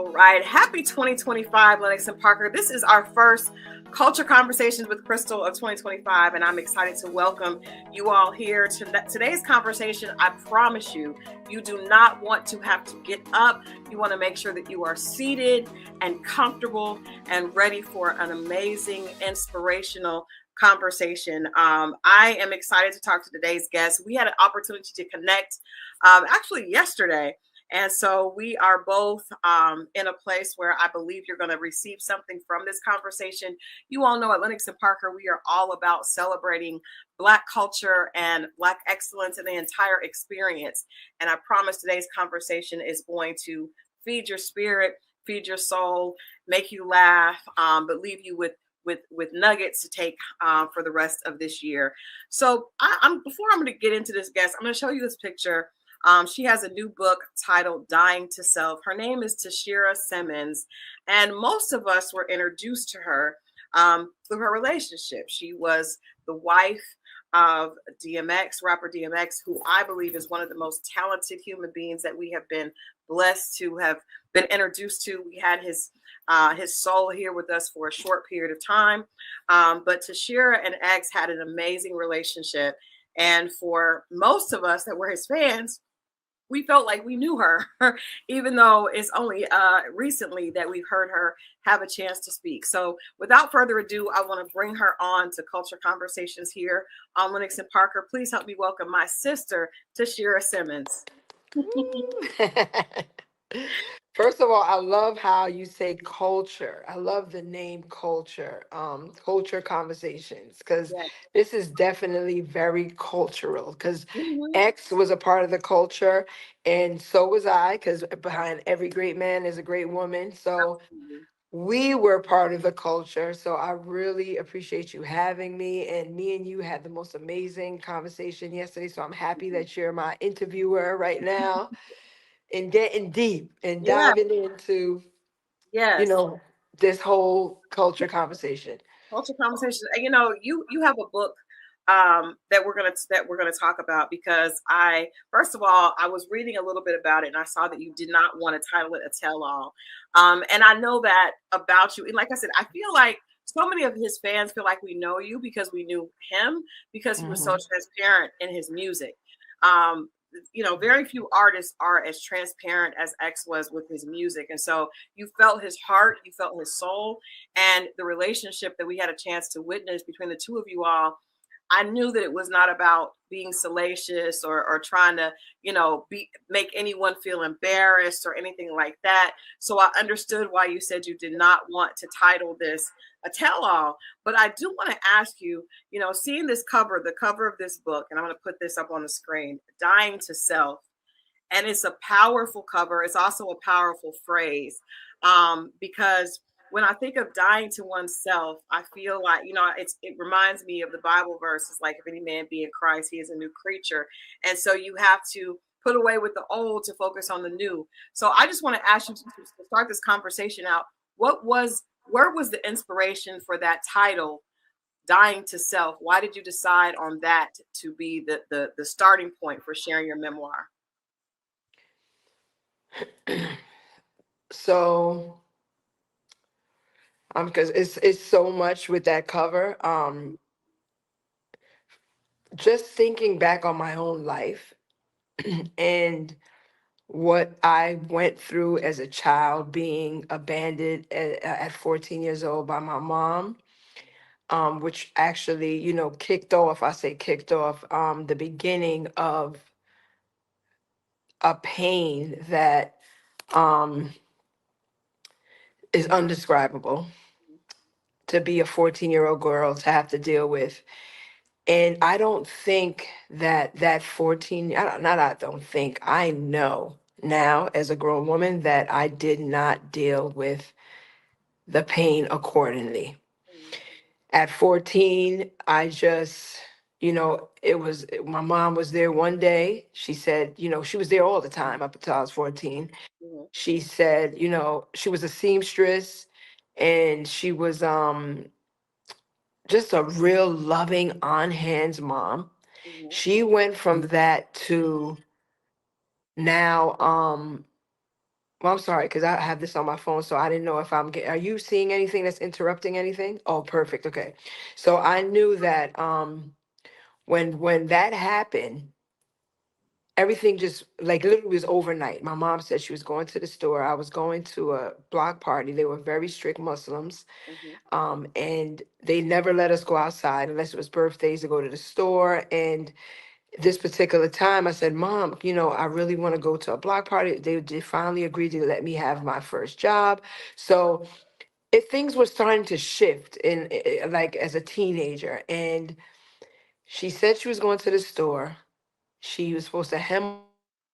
All right. Happy 2025, Lennox and Parker. This is our first Culture Conversations with Christal of 2025, and I'm excited to welcome you all here to today's conversation. I promise you, you do not want to have to get up. You want to make sure that you are seated and comfortable and ready for an amazing, inspirational conversation. I am excited to talk to today's guest. We had an opportunity to connect actually yesterday. And so we are both in a place where I believe you're going to receive something from this conversation. You all know at Lennox and Parker, we are all about celebrating Black culture and Black excellence in the entire experience. And I promise today's conversation is going to feed your spirit, feed your soul, make you laugh, but leave you with nuggets to take for the rest of this year. So before I'm going to get into this guest, I'm going to show you this picture. She has a new book titled Dying to Self. Her name is Tasheera Simmons, and most of us were introduced to her through her relationship. She was the wife of DMX, rapper DMX, who I believe is one of the most talented human beings that we have been blessed to have been introduced to. We had his soul here with us for a short period of time, but Tasheera and X had an amazing relationship. And for most of us that were his fans, we felt like we knew her, even though it's only recently that we've heard her have a chance to speak. So without further ado, I want to bring her on to Culture Conversations here on Lennox and Parker. Please help me welcome my sister, Tasheera Simmons. First of all, I love how you say culture. I love the name culture, culture conversations, because Yes. this is definitely very cultural. Because Mhm. X was a part of the culture, and so was I, because behind every great man is a great woman. So we were part of the culture. So I really appreciate you having me. And me and you had the most amazing conversation yesterday. So I'm happy that you're my interviewer right now and getting deep and Yeah. diving into, you Yes. know, this whole culture conversation. Culture Conversations. And you have a book that we're gonna talk about, because I first of all I was reading a little bit about it, and I saw that you did not want to title it a tell-all. And I know that about you. And like I said, I feel like so many of his fans feel like we know you because we knew him, because he was so Hmm. transparent in his music. Um, very few artists are as transparent as X was with his music. And so you felt his heart, you felt his soul, and the relationship that we had a chance to witness between the two of you all. I knew that it was not about being salacious or trying to, make anyone feel embarrassed or anything like that. So I understood why you said you did not want to title this a tell-all. But I do want to ask you, seeing this cover, the cover of this book, and I'm going to put this up on the screen, Dying to Self. And it's a powerful cover. It's also a powerful phrase, because when I think of dying to oneself, I feel like, it reminds me of the Bible verses, like, if any man be in Christ, he is a new creature. And so you have to put away with the old to focus on the new. So I just want to ask you to start this conversation out. Where was the inspiration for that title, Dying to Self? Why did you decide on that to be the starting point for sharing your memoir? So, because it's so much with that cover. Just thinking back on my own life and what I went through as a child, being abandoned at 14 years old by my mom, which actually, kicked off, I say kicked off, the beginning of a pain that um, is undescribable to be a 14-year-old girl to have to deal with. And I don't think that 14, I don't think, I know now as a grown woman that I did not deal with the pain accordingly. At 14, I just, my mom was there one day. She said, she was there all the time up until I was 14. Mhm. She said, she was a seamstress, and she was just a real loving on hands mom. Mhm. She went from that to now Well, I'm sorry because I have this on my phone, so I didn't know if I'm getting. Are you seeing anything that's interrupting anything? Oh, perfect. Okay, so I knew that when that happened, everything just like literally was overnight. My mom said she was going to the store. I was going to a block party. They were very strict Muslims, Hmm. and they never let us go outside unless it was birthdays to go to the store. And this particular time, I said, "Mom, I really want to go to a block party." They finally agreed to let me have my first job. So if things were starting to shift in like as a teenager, and she said she was going to the store. She was supposed to hem up one of my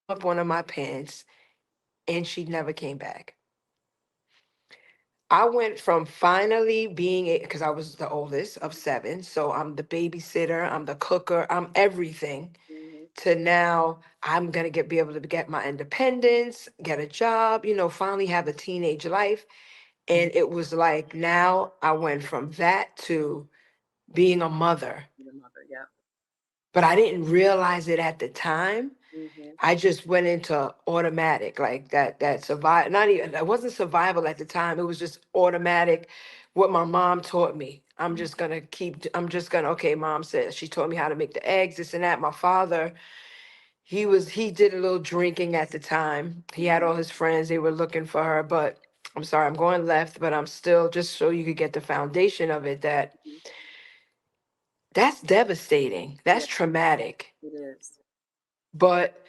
pants, and she never came back. I went from finally being because I was the oldest of seven, so I'm the babysitter, I'm the cooker, I'm everything, Hmm. to now I'm gonna be able to get my independence, get a job, finally have a teenage life. And it was like now I went from that to being a mother. Your mother, yeah. But I didn't realize it at the time. Hmm. I just went into automatic, like that survive not even it wasn't survival at the time. It was just automatic what my mom taught me. I'm just gonna okay, mom said she taught me how to make the eggs, this and that. My father, he did a little drinking at the time. He had Hmm. all his friends, they were looking for her, but I'm sorry, I'm going left, but I'm still just so you could get the foundation of it that that's devastating. Yeah, That's traumatic. it is. But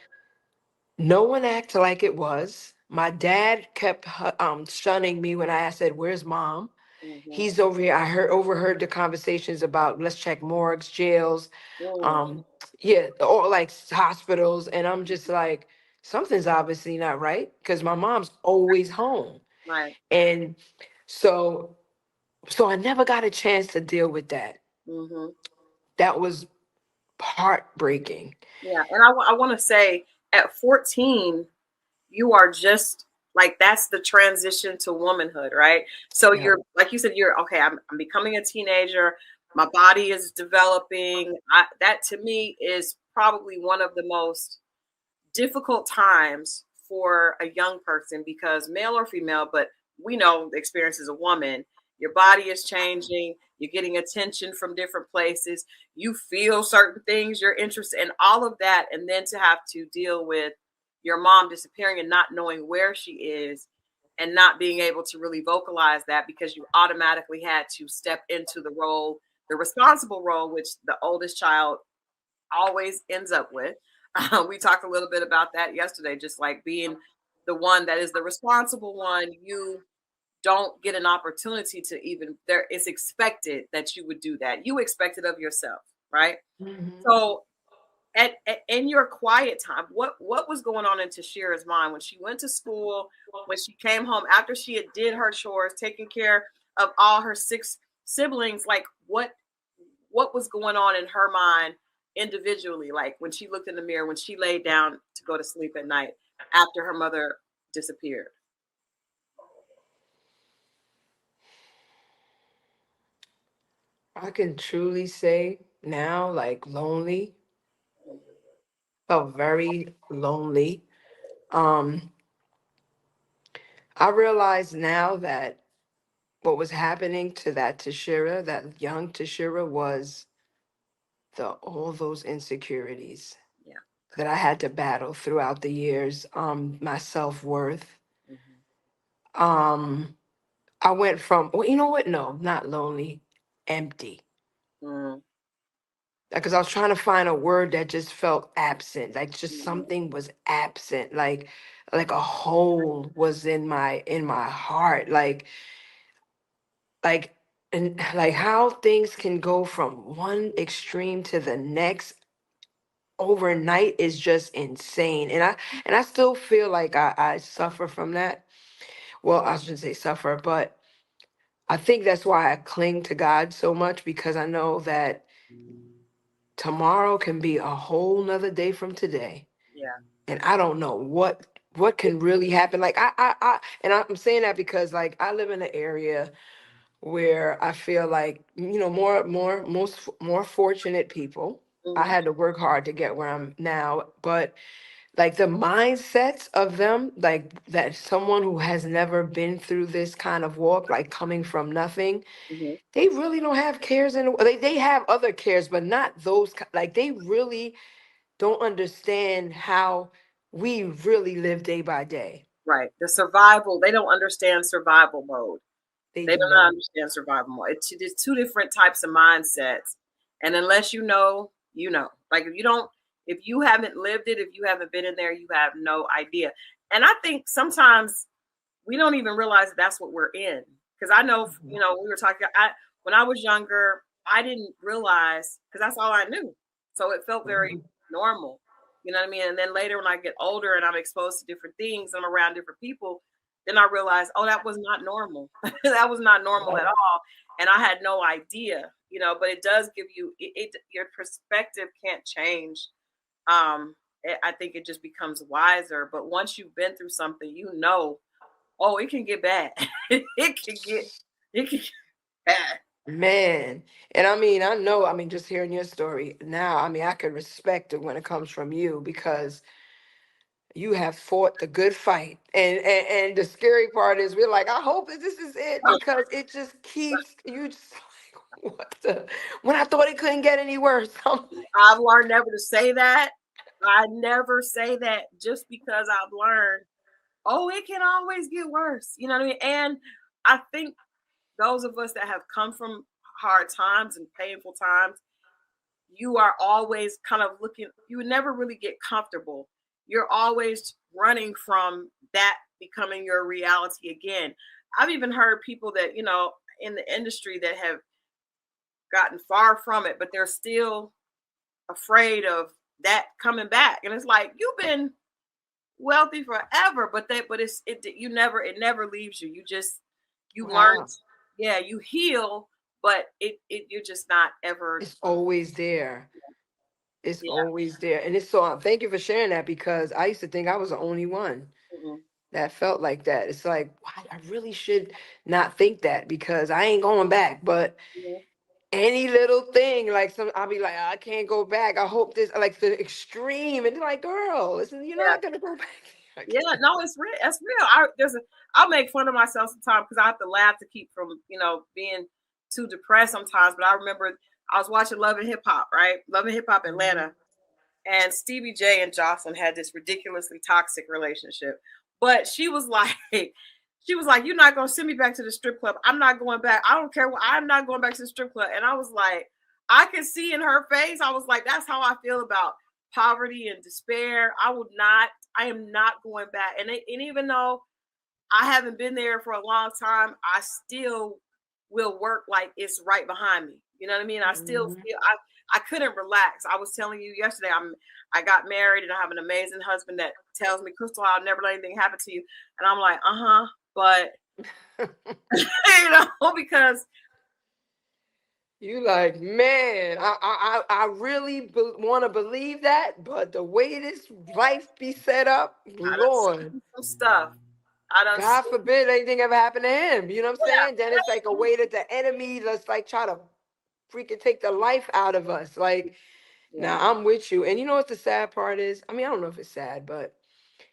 no one acted like it was. My dad kept shunning me when I said, "Where's mom?" Hmm. He's over here. I overheard the conversations about let's check morgues, jails, Mm. um, yeah, or like hospitals, and I'm just like, something's obviously not right because my mom's always home, Right. and so I never got a chance to deal with that. Hmm. That was heartbreaking. Yeah, and I want to say at 14, you are just like that's the transition to womanhood, right? So Yeah. you're like you said, you're okay. I'm becoming a teenager. My body is developing. That to me is probably one of the most difficult times for a young person because male or female, but we know the experience as a woman. Your body is changing. You're getting attention from different places. You feel certain things you're interested in, all of that, and then to have to deal with your mom disappearing and not knowing where she is and not being able to really vocalize that because you automatically had to step into the role, the responsible role, which the oldest child always ends up with. We talked a little bit about that yesterday, just like being the one that is the responsible one. You don't get an opportunity to even there. It's expected that you would do that. You expect it of yourself, right? Mhm. So in your quiet time, what was going on in Tasheera's mind when she went to school, when she came home after she had did her chores, taking care of all her six siblings? Like what was going on in her mind individually, like when she looked in the mirror, when she laid down to go to sleep at night after her mother disappeared? I can truly say now, like lonely, felt very lonely. Um, I realize now that what was happening to that Tashira, that young Tashira, was all those insecurities Yeah. that I had to battle throughout the years. My self worth. Hmm. Um, I went from well, you know what? No, not lonely, empty. Mm-hmm. Because I was trying to find a word that just felt absent, like just Hmm. something was absent, like a hole was in my heart, like and like how things can go from one extreme to the next overnight is just insane. And I still feel like I suffer from that. Well, I shouldn't say suffer, but I think that's why I cling to God so much because I know that tomorrow can be a whole nother day from today. Yeah. And I don't know what can really happen. Like and I'm saying that because like I live in an area where I feel like more fortunate people. I Hmm. had to work hard to get where I'm now, but like the mindsets of them, like that someone who has never been through this kind of walk, like coming from nothing, Mhm. they really don't have cares in they have other cares, but not those like they really don't understand how we really live day by day. Right. The survival, they don't understand survival mode. They They do do not not. understand survival mode. It's two different types of mindsets. And unless you know, you know. Like if you haven't lived it, if you haven't been in there, you have no idea. And I think sometimes we don't even realize that's what we're in. Because I know, Mhm. we were talking. When I was younger, I didn't realize because that's all I knew. So it felt very Mhm. normal. You know what I mean? And then later, when I get older and I'm exposed to different things, I'm around different people, then I realized, oh, that was not normal. That was not normal at Right. all, and I had no idea. But it does give you your perspective can't change. I think it just becomes wiser. But once you've been through something, oh, it can get bad. It can get bad. Man, and I mean, I know, I mean, just hearing your story now, I mean, I can respect it when it comes from you because you have fought the good fight. And the scary part is we're like, I hope that this is it because it just keeps you just like, what the, when I thought it couldn't get any worse. I'm like, I've learned never to say that. I never say that just because I've learned, oh, it can always get worse. You know what I mean? And I think those of us that have come from hard times and painful times, you are always kind of looking, you would never really get comfortable. You're always running from that becoming your reality again. I've even heard people that, in the industry that have gotten far from it, but they're still afraid of that coming back. And it's like, you've been wealthy forever, it never leaves you. You learn, wow, yeah, you heal, but you're just not ever. it's always there. It's Yeah. always there. And it's so, thank you for sharing that because I used to think I was the only one Mhm. that felt like that. It's like, why I really should not think that because I ain't going back. But Mhm. any little thing, like I'll be like, I can't go back. I hope this, like the extreme, and they're like, girl, listen, you're Yeah. not gonna go back. Yeah, no, it's real. It's real. I'll make fun of myself sometimes because I have to laugh to keep from being too depressed sometimes. But I remember I was watching Love and Hip Hop, right? Love and Hip Hop Mhm. Atlanta, and Stevie J and Jocelyn had this ridiculously toxic relationship. But she was like, "You're not gonna send me back to the strip club. I'm not going back. I don't care what. I'm not going back to the strip club." And I was like, I could see in her face. I was like, "That's how I feel about poverty and despair. I would not. I am not going back." And even though I haven't been there for a long time, I still will work like it's right behind me. You know what I mean? I still Mhm. feel I couldn't relax. I was telling you yesterday, I got married and I have an amazing husband that tells me, Christal, I'll never let anything happen to you. And I'm like, uh-huh, but because You like, man, I really want to believe that, but the way this life be set up, I done Lord, seen some stuff. I done God seen, forbid anything ever happen to him. You know what I'm yeah, saying? Then it's like a way that the enemy just like try to freaking take the life out of us. Like, yeah, now I'm with you. And you know what the sad part is? I mean, I don't know if it's sad, but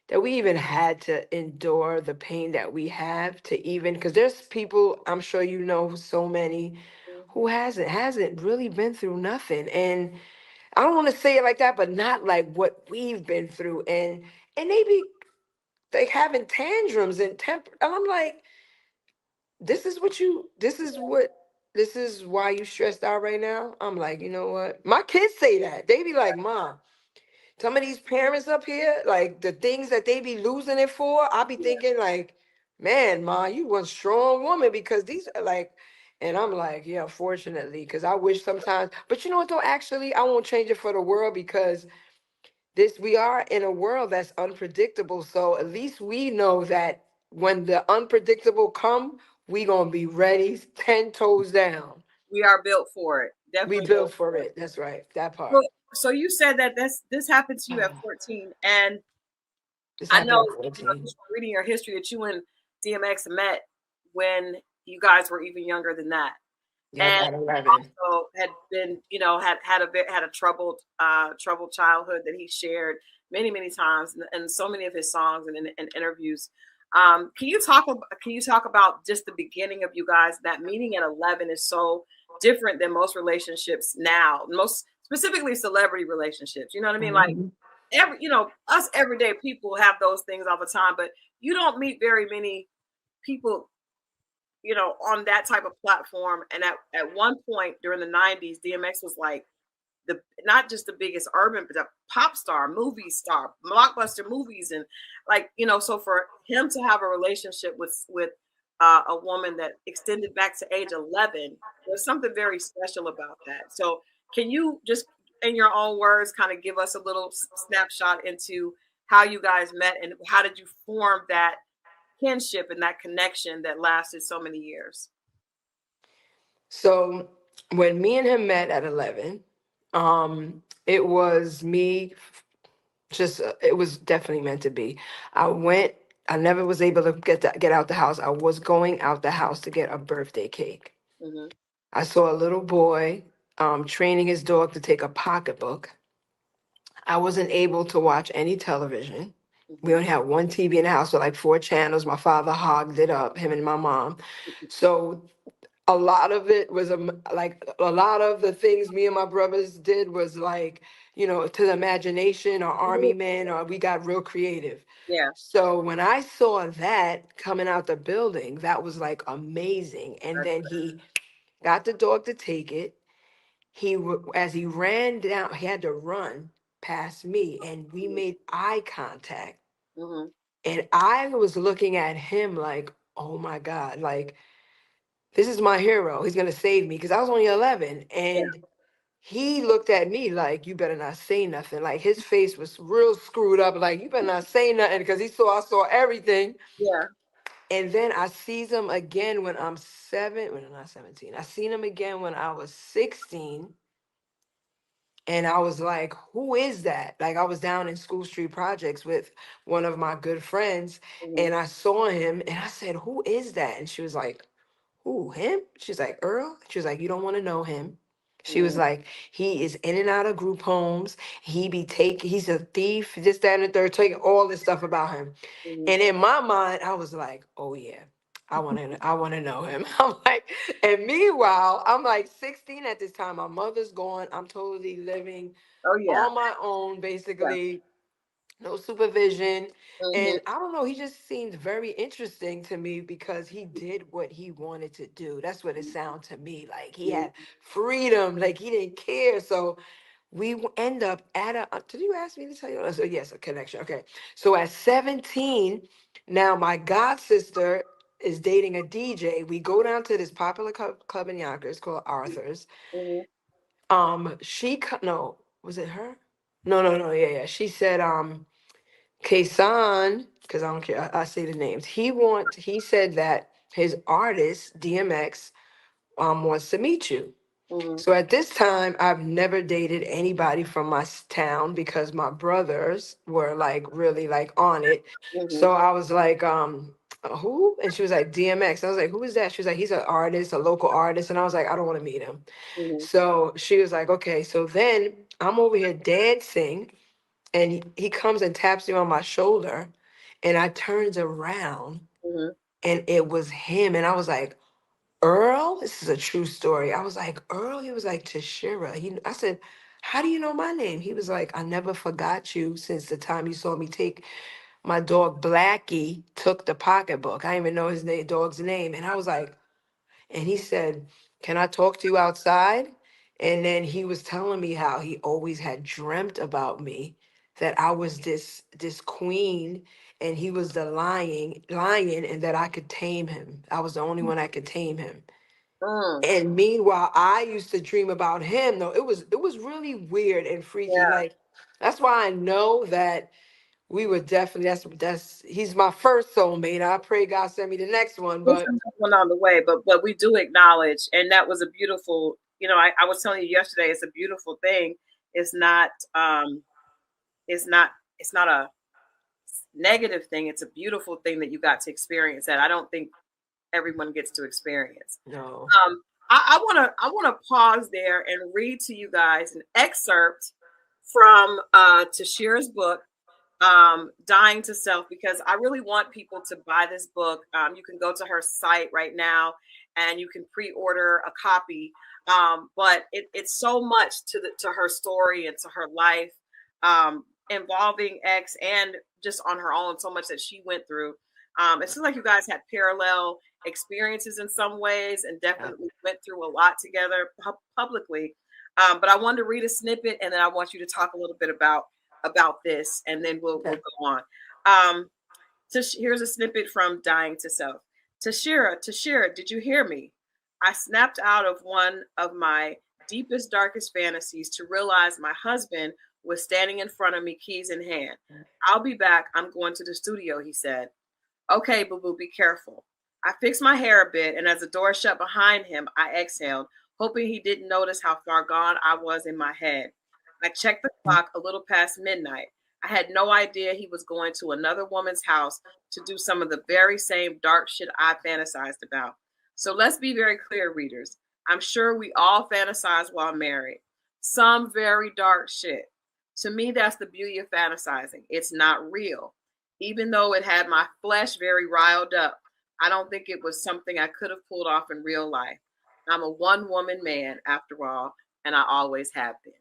that we even had to endure the pain that we have to even because there's people I'm sure you know so many who hasn't really been through nothing. And I don't want to say it like that, but not like what we've been through. And they be like having tantrums and temper. And I'm like, this is why you stressed out right now. I'm like, you know what? My kids say that. They be like, Mom, some of these parents up here, like the things that they be losing it for, I be yeah, thinking like, man, Ma, you one strong woman because these are like, and I'm like, yeah, fortunately, because I wish sometimes, but you know what though, actually, I won't change it for the world because this we are in a world that's unpredictable. So at least we know that when the unpredictable come, we gonna be ready, 10 toes down. we are built for it. We Definitely built built for for it. it. That's right. That So, part. so you said that this happened to you at 14, and This I know, happened at 14. just from reading your history that you and DMX met when you guys were even younger than that. Yep, and at 11. also had been, had a troubled childhood that he shared many times, and so many of his songs and interviews. Can you talk about just the beginning of you guys? That meeting at 11 is so different than most relationships now, most specifically celebrity relationships. You know what I mean? Like Mhm. us everyday people have those things all the time, but you don't meet very many people, on that type of platform. And at one point during the 90s, DMX was like the not just the biggest urban, but a pop star, movie star, blockbuster movies, and so for him to have a relationship with a woman that extended back to age 11, there's something very special about that. So can you just, in your own words, kind of give us a little snapshot into how you guys met and how did you form that kinship and that connection that lasted so many years? So when me and him met at 11, it was me just it was definitely meant to be. I went. I never was able to get out the house. I was going out the house to get a birthday cake. Mm-hmm. I saw a little boy training his dog to take a pocketbook. I wasn't able to watch any television. We Mm-hmm. only had one TV in the house with like four channels. My father hogged it up, him and my mom. So a lot of it was like a lot of the things me and my brothers did was like, to the imagination or army men, or we got real creative. Yeah. So when I saw that coming out the building, that was like amazing. And then he got the dog to take it. As he ran down, he had to run past me, and we made eye contact. Mm-hmm. And I was looking at him like, oh my God, like this is my hero. He's gonna save me because I was only 11, Yeah. and he looked at me like, you better not say nothing. Like his face was real screwed up, like you better not say nothing because I saw everything. Yeah. And then I sees him again when I'm when I'm not 17. I seen him again when I was 16. And I was like, who is that? Like, I was down in School Street Projects with one of my good friends, Mm-hmm. and I saw him, and I said, who is that? And she was like, who, him? She's like, Earl? She was like, you don't want to know him. She was Mm-hmm. like, he is in and out of group homes. He's a thief, this, that, and the third, taking all this stuff about him. Mm-hmm. And in my mind, I was like, oh yeah, I want to know him. I'm like, and meanwhile, I'm like 16 at this time. My mother's gone. I'm totally living Oh yeah. on my own, Yeah. basically, no supervision. Mm-hmm. And I don't know, he just seemed very interesting to me because he did what he wanted to do. That's what it sounded to me like. He had freedom, like he didn't care. So end up at a did you ask me to tell you? Oh, so yes, a connection. Okay. So at 17, now my god sister is dating a DJ. We go down to this popular club in Yonkers called Arthur's. Mm-hmm. No, was it her? No, yeah. She said, Kasan, because I don't care, I say the names. He said that his artist, DMX, wants to meet you. Mm-hmm. So at this time, I've never dated anybody from my town because my brothers were like really like on it. Mm-hmm. So I was like, who? And she was like, DMX. I was like, who is that? She was like, he's an artist, a local artist. And I was like, I don't want to meet him. Mm-hmm. So she was like, okay. So then I'm over here dancing, and he comes and taps me on my shoulder, and I turns around, Mm-hmm. and it was him. And I was like, Earl, this is a true story. I was like, Earl, he was like, Tasheera. I said, how do you know my name? He was like, I never forgot you since the time you saw me take my dog Blackie, took the pocketbook. I didn't even know his dog's name. And I was like, and he said, can I talk to you outside? And then he was telling me how he always had dreamt about me, that I was this queen, and he was the lion, and that I could tame him. I was the only one that could tame him. Mm. And meanwhile, I used to dream about him. Though it was really weird and freaky. Yeah. Like that's why I know that we were definitely that's he's my first soulmate. I pray God send me the next one. There's But another one on the way, but we do acknowledge, and that was a beautiful. I was telling you yesterday, it's a beautiful thing. It's not. It's not. It's not a negative thing. It's a beautiful thing that you got to experience that I don't think everyone gets to experience. no. Um, I wanna pause there and read to you guys an excerpt from Tasheera's book, Dying to Self, because I really want people to buy this book. You can go to her site right now and you can pre-order a copy. But it's so much to her story and to her life, involving X and just on her own, so much that she went through. It seems like you guys had parallel experiences in some ways and Yeah. definitely went through a lot together publicly. But I wanted to read a snippet, and then I want you to talk a little bit about this, and then we'll Okay. go on. Um, Here's a snippet from Dying to Self. Tasheera, did you hear me? I snapped out of one of my deepest, darkest fantasies to realize my husband was standing in front of me, keys in hand. I'll be back. I'm going to the studio, he said. Okay, boo boo, be careful. I fixed my hair a bit, and as the door shut behind him, I exhaled, hoping he didn't notice how far gone I was in my head. I checked the clock a little past midnight. I had no idea he was going to another woman's house to do some of the very same dark shit I fantasized about. So let's be very clear, readers. I'm sure we all fantasize while married. Some very dark shit. To me, that's the beauty of fantasizing. It's not real. Even though it had my flesh very riled up, I don't think it was something I could have pulled off in real life. I'm a one woman man after all, and I always have been.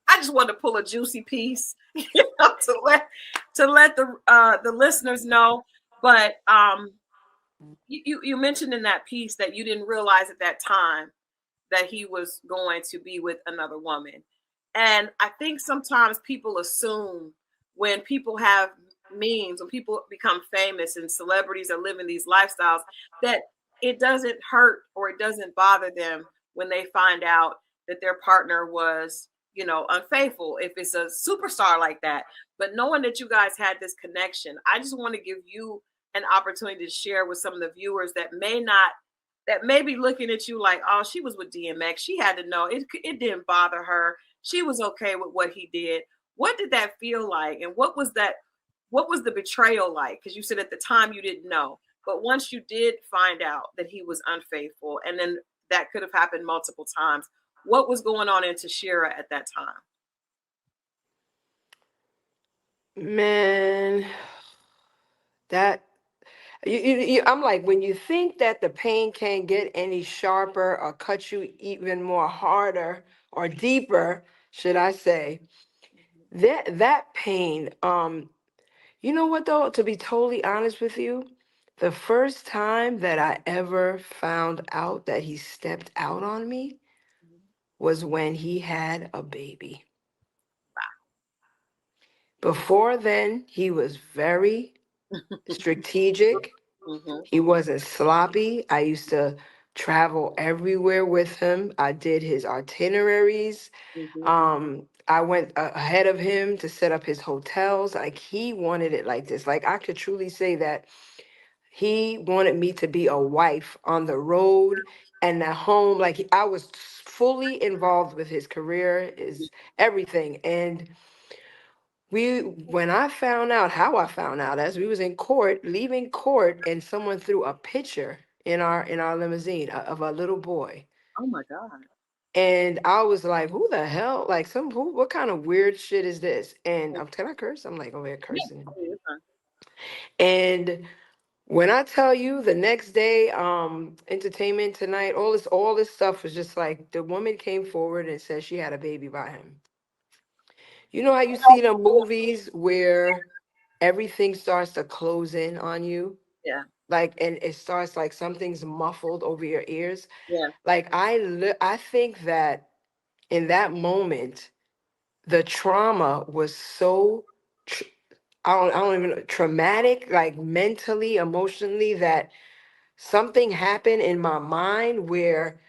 I just wanted to pull a juicy piece, to let the listeners know. But you mentioned in that piece that you didn't realize at that time that he was going to be with another woman. And I think sometimes people assume when people have means, when people become famous and celebrities are living these lifestyles, that it doesn't hurt or it doesn't bother them when they find out that their partner was, unfaithful if it's a superstar like that. But knowing that you guys had this connection, I just want to give you an opportunity to share with some of the viewers that may be looking at you like, oh, she was with DMX. She had to know it didn't bother her. She was okay with what he did. What did that feel like? And what was that? What was the betrayal like? Because you said at the time you didn't know. But once you did find out that he was unfaithful, and then that could have happened multiple times, what was going on in Tasheera at that time? Man, that I'm like, when you think that the pain can't get any sharper or cut you even more harder or deeper, should I say, that pain, you know what though, to be totally honest with you, the first time that I ever found out that he stepped out on me was when he had a baby. Before then, he was very strategic. Mm-hmm. He wasn't sloppy. I used to travel everywhere with him. I did his itineraries. Mm-hmm. I went ahead of him to set up his hotels. Like, he wanted it like this. Like, I could truly say that he wanted me to be a wife on the road and at home. Like, I was fully involved with his career, his everything. And when I found out, how I found out, as we was in court, leaving court, and someone threw a picture in our limousine of a little boy. Oh my God. And I was like, who the hell? Like, what kind of weird shit is this? And can I curse? I'm like over here Yeah. cursing. Oh, you're fine. And when I tell you, the next day, Entertainment Tonight, all this stuff was just like, the woman came forward and said she had a baby by him. You know how you see the movies where everything starts to close in on you? Yeah. Like, and it starts like something's muffled over your ears. Yeah. Like, I think that in that moment, the trauma was so tr- I don't even know, traumatic, like mentally, emotionally, that something happened in my mind where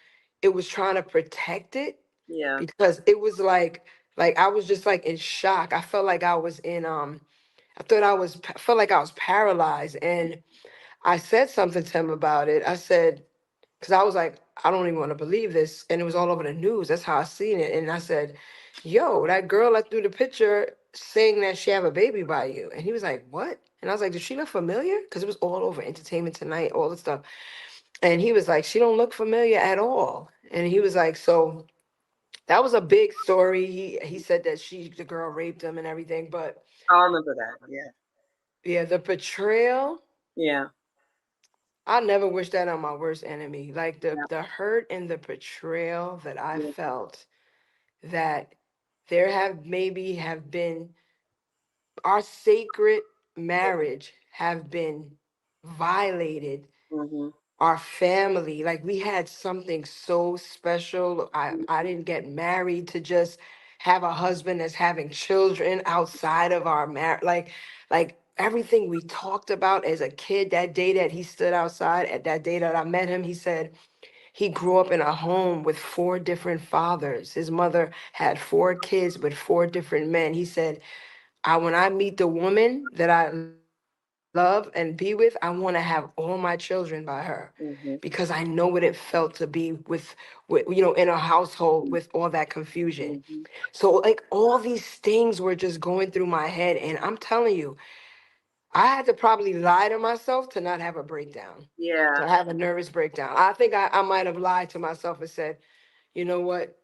it was trying to protect it, Yeah. because it was like I was just like in shock. I felt like I was in I felt like I was paralyzed. And I said something to him about it. I said, because I was like, I don't even want to believe this. And it was all over the news. That's how I seen it. And I said, yo, that girl that threw the picture saying that she have a baby by you. And he was like, what? And I was like, does she look familiar? Because it was all over Entertainment Tonight, all the stuff. And he was like, she don't look familiar at all. And he was like, so that was a big story. He said that the girl raped him and everything. But I remember that. Yeah. yeah, the betrayal, Yeah. I never wish that on my worst enemy. Like Yeah. the hurt and the betrayal that I Yeah. felt, that there have been, our sacred marriage have been violated, Mm-hmm. our family, like we had something so special. I didn't get married to just have a husband that's having children outside of our marriage. Like everything we talked about as a kid, that day that he stood outside, at that day that I met him, he said he grew up in a home with four different fathers. His mother had four kids with four different men. He said, I when I meet the woman that I love and be with, I want to have all my children by her, because I know what it felt to be with in a household with all that confusion. Mm-hmm. So like all these things were just going through my head, and I'm telling you, I had to probably lie to myself to not have a breakdown, Yeah. to have a nervous breakdown. I think I might have lied to myself and said, you know what?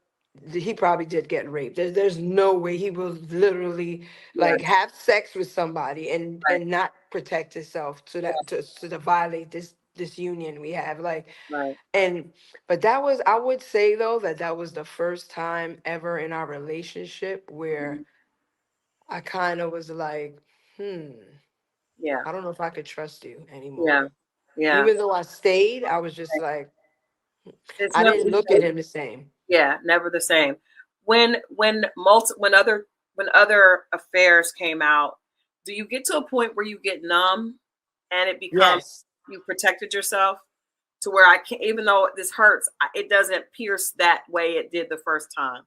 He probably did get raped. There's no way he will literally Right. like have sex with somebody Right. and not protect himself to Yeah. that to violate this union we have. Like, Right. and but that was, I would say though, that was the first time ever in our relationship Mm-hmm. where I kind of was like, Yeah. I don't know if I could trust you Yeah. anymore. Yeah. Even though I stayed, I was just Right. like, It's I never didn't the look at same. him the same. Yeah, never the same. When other affairs came out, do you get to a point where you get numb and it becomes Yes. you protected yourself to where I can't, even though this hurts, it doesn't pierce that way it did the first time.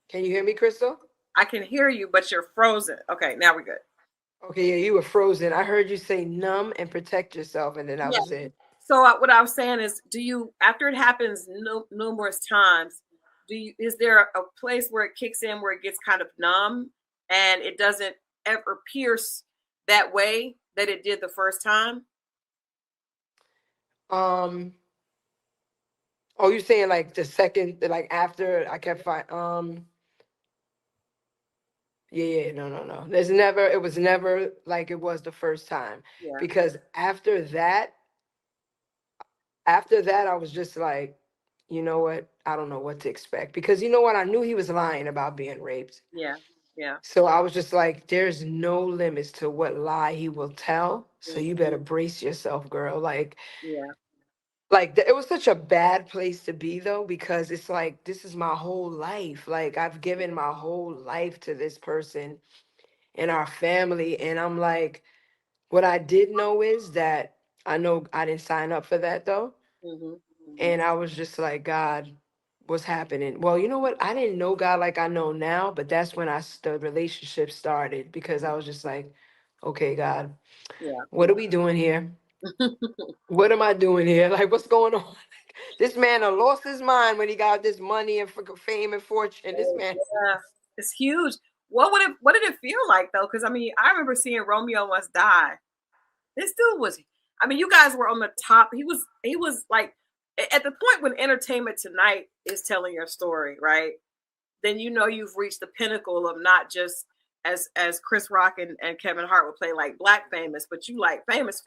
Can you hear me, Crystal? I can hear you, but you're frozen. Okay, now we're good. Okay, yeah, you were frozen. I heard you say numb and protect yourself, and then that Yeah. was it. So what I was saying is, do you, after it happens numerous times, is there a place where it kicks in where it gets kind of numb and it doesn't ever pierce that way that it did the first time? Um, oh, you saying like the second, like after I kept yeah, yeah, no, no, no. It was never like it was the first time, Yeah. because after that, I was just like, you know what? I don't know what to expect, because you know what? I knew he was lying about being raped. Yeah. Yeah. So I was just like, there's no limits to what lie he will tell. So you Hmm. better brace yourself, girl. Yeah. It was such a bad place to be though, because it's like this is my whole life. Like I've given my whole life to this person in our family, and I'm like, what I did know is that I know I didn't sign up for that though. Hmm. Hmm. And I was just like, God, what's happening? Well, you know what? I didn't know God like I know now, but that's when the relationship started, because I was just like, okay, God, Yeah. what are we doing here? What am I doing here? Like, what's going on? This man done lost his mind when he got this money and fame and fortune. This man, Yeah. It's huge. What did it feel like though? Because I mean, I remember seeing Romeo Must Die. This dude was, I mean, you guys were on the top. He was like at the point when Entertainment Tonight is telling your story, right? Then you know you've reached the pinnacle of not just as Chris Rock and Kevin Hart would play like black famous, but you like famous.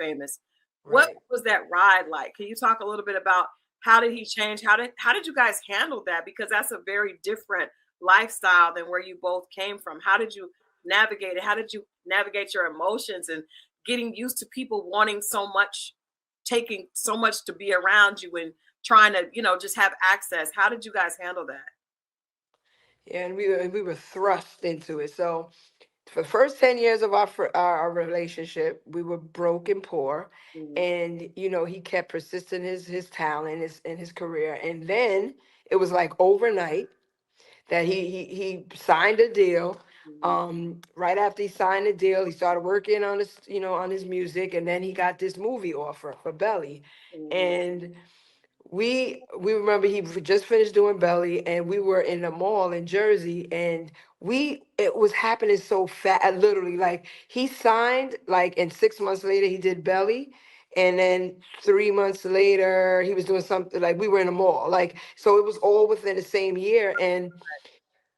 What right? was that ride like? Can you talk a little bit about how did he change? How did you guys handle that? Because that's a very different lifestyle than where you both came from. How did you navigate it? How did you navigate your emotions and getting used to people wanting so much, taking so much to be around you and trying to, just have access? How did you guys handle that? Yeah, and we were thrust into it. So for the first 10 years of our relationship, we were broke and poor, Mhm. and he kept persisting his talent, his career, and then it was like overnight that he signed a deal. Mhm. Right after he signed the deal, he started working on his music, and then he got this movie offer for Belly, Mhm. and we remember he just finished doing belly, and we were in the mall in Jersey, and we it was happening so fast, literally, like he signed, like, and 6 months later he did belly, and then 3 months later he was doing something, like we were in the mall, like, so it was all within the same year. And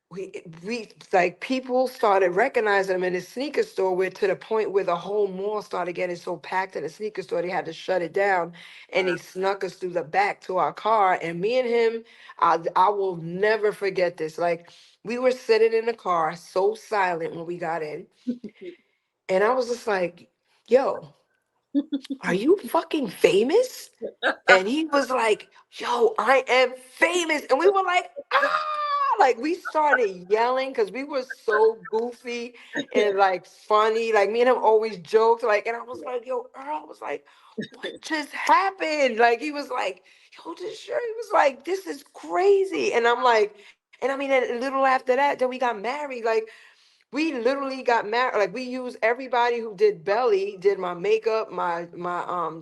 we like, people started recognizing him in the sneaker store, where to the point where the whole mall started getting so packed in the sneaker store they had to shut it down, and Wow. they snuck us through the back to our car. And me and him, I will never forget this. Like, we were sitting in the car so silent when we got in, and I was just like, yo, are you fucking famous? And he was like, yo, I am famous. And we were like, ah, like we started yelling because we were so goofy and like funny. Like, me and him always joked. Like, and I was like, yo, Earl was like, what just happened? Like, he was like, yo, this shirt. He was like, this is crazy. And I'm like, and I mean, a little after that, then we got married. Like, we literally got married. Like, we used everybody who did belly, did my makeup, my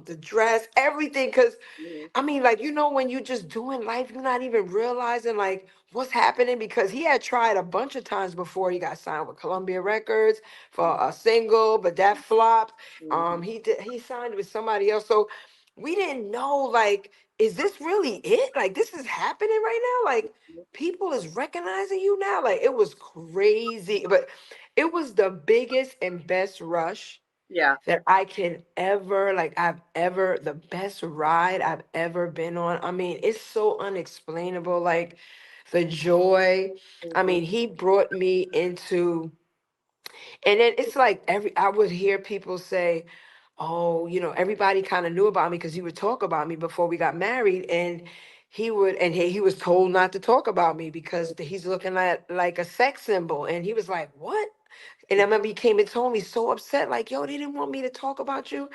the dress, everything. Cause Mhm. I mean, like, when you just doing life, you're not even realizing like what's happening, because he had tried a bunch of times before he got signed with Columbia Records for a single, but that flopped. Mhm. He signed with somebody else. So we didn't know, like, is this really it? Like, this is happening right now? Like, people is recognizing you now? Like, it was crazy. But it was the biggest and best rush Yeah. that I can ever, like, the best ride I've ever been on. I mean, it's so unexplainable, like the joy. I Mhm. mean, he brought me into, and then it's like I would hear people say, oh, everybody kind of knew about me because he would talk about me before we got married. And he was told not to talk about me because he's looking at like a sex symbol. And he was like, what? And I remember he came and told me, so upset, like, yo, they didn't want me to talk about you.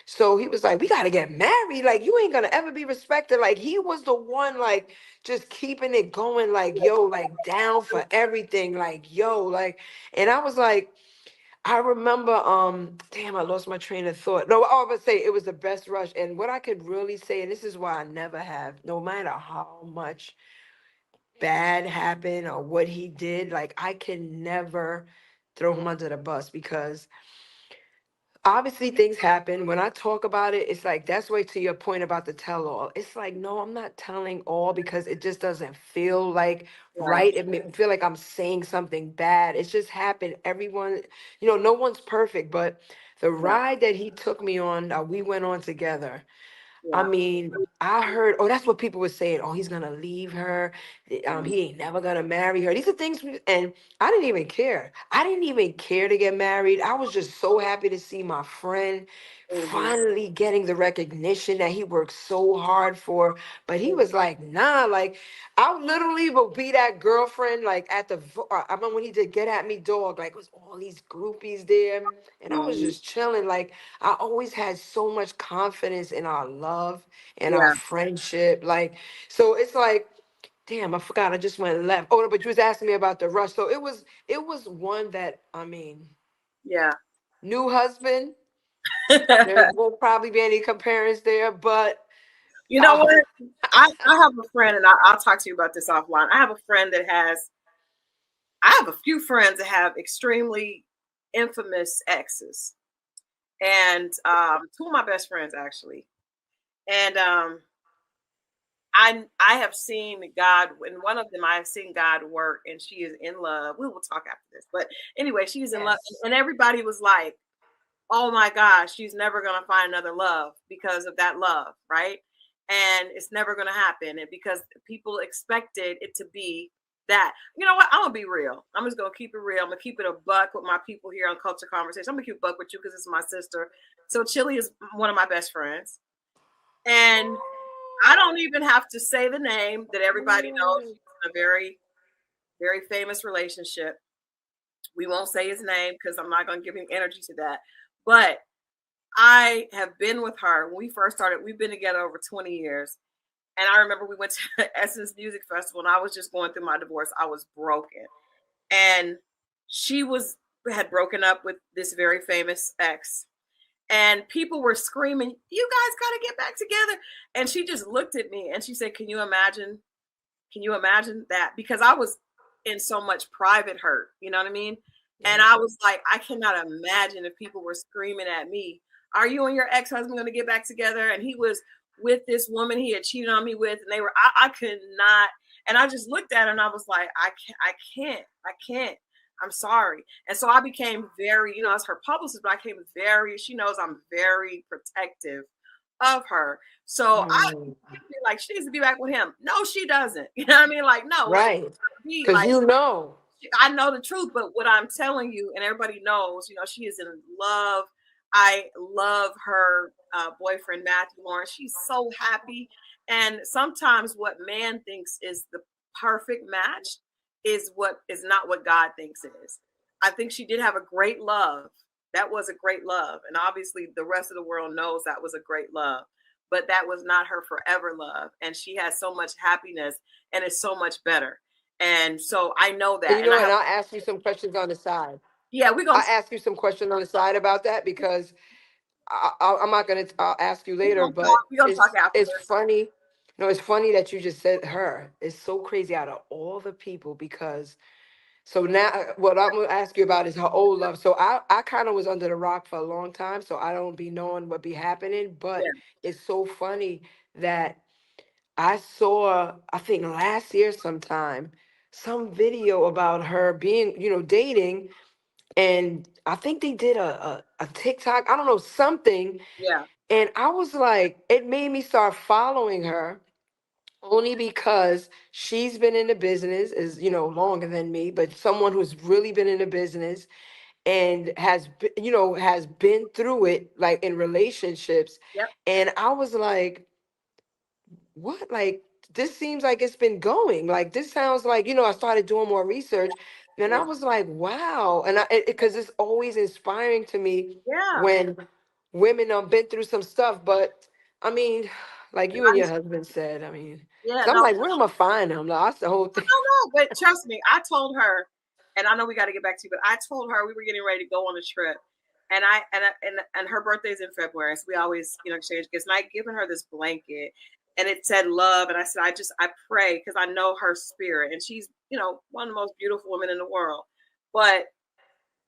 So he was like, we got to get married. Like, you ain't going to ever be respected. Like, he was the one, like, just keeping it going, like, yo, like, down for everything. Like, yo, like, and I was like, I remember, damn, I lost my train of thought. No, I would say it was the best rush. And what I could really say, and this is why I never have, no matter how much bad happened or what he did, like, I can never throw him under the bus, because obviously things happen. When I talk about it, it's like, that's way to your point about the tell all. It's like, no, I'm not telling all, because it just doesn't feel like Right. right. It may feel like I'm saying something bad. It's just happened. Everyone, no one's perfect, but the Right. ride that he took me on, we went on together. I Yeah. mean, I heard, oh, that's what people were saying. Oh, he's gonna leave her. Mhm. He ain't never gonna marry her. These are things, and I didn't even care. I didn't even care to get married. I was just so happy to see my friend Mhm. finally getting the recognition that he worked so hard for. But he was like, nah, like, I literally will be that girlfriend, like, at the, I remember when he did Get At Me Dog, like, it was all these groupies there. And I was Mhm. just chilling. Like, I always had so much confidence in our love and our Yeah. friendship. Like, so it's like, damn, I forgot. I just went left. Oh, no, but you was asking me about the rush. So it was one that, I mean, Yeah. new husband. There won't probably be any comparisons there, but You know uh, what? I have a friend, and I'll talk to you about this offline. I have a friend that has, I have a few friends that have extremely infamous exes, and two of my best friends actually. And I have seen God in one of them. I have seen God work, and she is in love. We will talk after this, but anyway, she's in love, yes, and everybody was like, "Oh my gosh, she's never gonna find another love because of that love, right?" And it's never gonna happen, and because people expected it to be that. You know what? I'm gonna be real. I'm just gonna keep it real. I'm gonna keep it a buck with my people here on Culture Conversation. I'm gonna keep a buck with you because it's my sister. So Chili is one of my best friends, and I don't even have to say the name that everybody knows. She's in a very, very famous relationship. We won't say his name because I'm not going to give him energy to that. But I have been with her when we first started. We've been together over 20 years. And I remember we went to Essence Music Festival, and I was just going through my divorce. I was broken. And she had broken up with this very famous ex. and people were screaming, "You guys got to get back together." And she just looked at me and she said, "Can you imagine? Can you imagine that?" Because I was in so much private hurt, you know what I mean? And Yeah. I was like, I cannot imagine if people were screaming at me, "Are you and your ex-husband going to get back together?" And he was with this woman he had cheated on me with, and they were, I could not. And I just looked at her and I was like, I can't. I'm sorry. And so I became very, as her publicist, but I became very, she knows I'm very protective of her. So I Mm. be like, she needs to be back with him. No, she doesn't. You know what I mean? Like, no, it's Right. be Because like, you know. I know the truth, but what I'm telling you, and everybody knows, she is in love. I love her boyfriend, Matthew Lawrence. She's so happy. And sometimes what man thinks is the perfect match is what is not what God thinks it is. I think she did have a great love. That was a great love. And obviously, the rest of the world knows that was a great love. But that was not her forever love. And she has so much happiness and is so much better. And so I know And that. you And know, I and have, I'll ask you some questions on the side. yeah, we're I'll going to, ask you some questions on the side about that because I'm not gonna. I'll ask you later, but we're gonna talk it's afterwards. funny. No, it's funny that you just said her. It's so crazy out of all the people because so now what I'm gonna ask you about is her old love. So I kind of was under the rock for a long time, so I don't be knowing what be happening. But Yeah, it's so funny that I saw, I think last year sometime, some video about her being, dating, and I think they did a TikTok, I don't know, something, yeah, and I was like, it made me start following her only because she's been in the business, is, longer than me, but someone who's really been in the business and has been through it, like in relationships. yep, And I was like, what? Like, this seems like it's been going. Like, this sounds like, I started doing more research and I yeah, was like, wow. And because it's always inspiring to me yeah. when women have been through some stuff. But I mean, like And you and your I, husband said, I mean, yeah, so I'm no, like, where am I find him? Like, that's the whole thing. no, but trust me, I told her, and I know we got to get back to you, but I told her we were getting ready to go on a trip, and her birthday's in February, so we always exchange gifts. And I given her this blanket, and it said love, and I said I pray because I know her spirit, and she's one of the most beautiful women in the world, but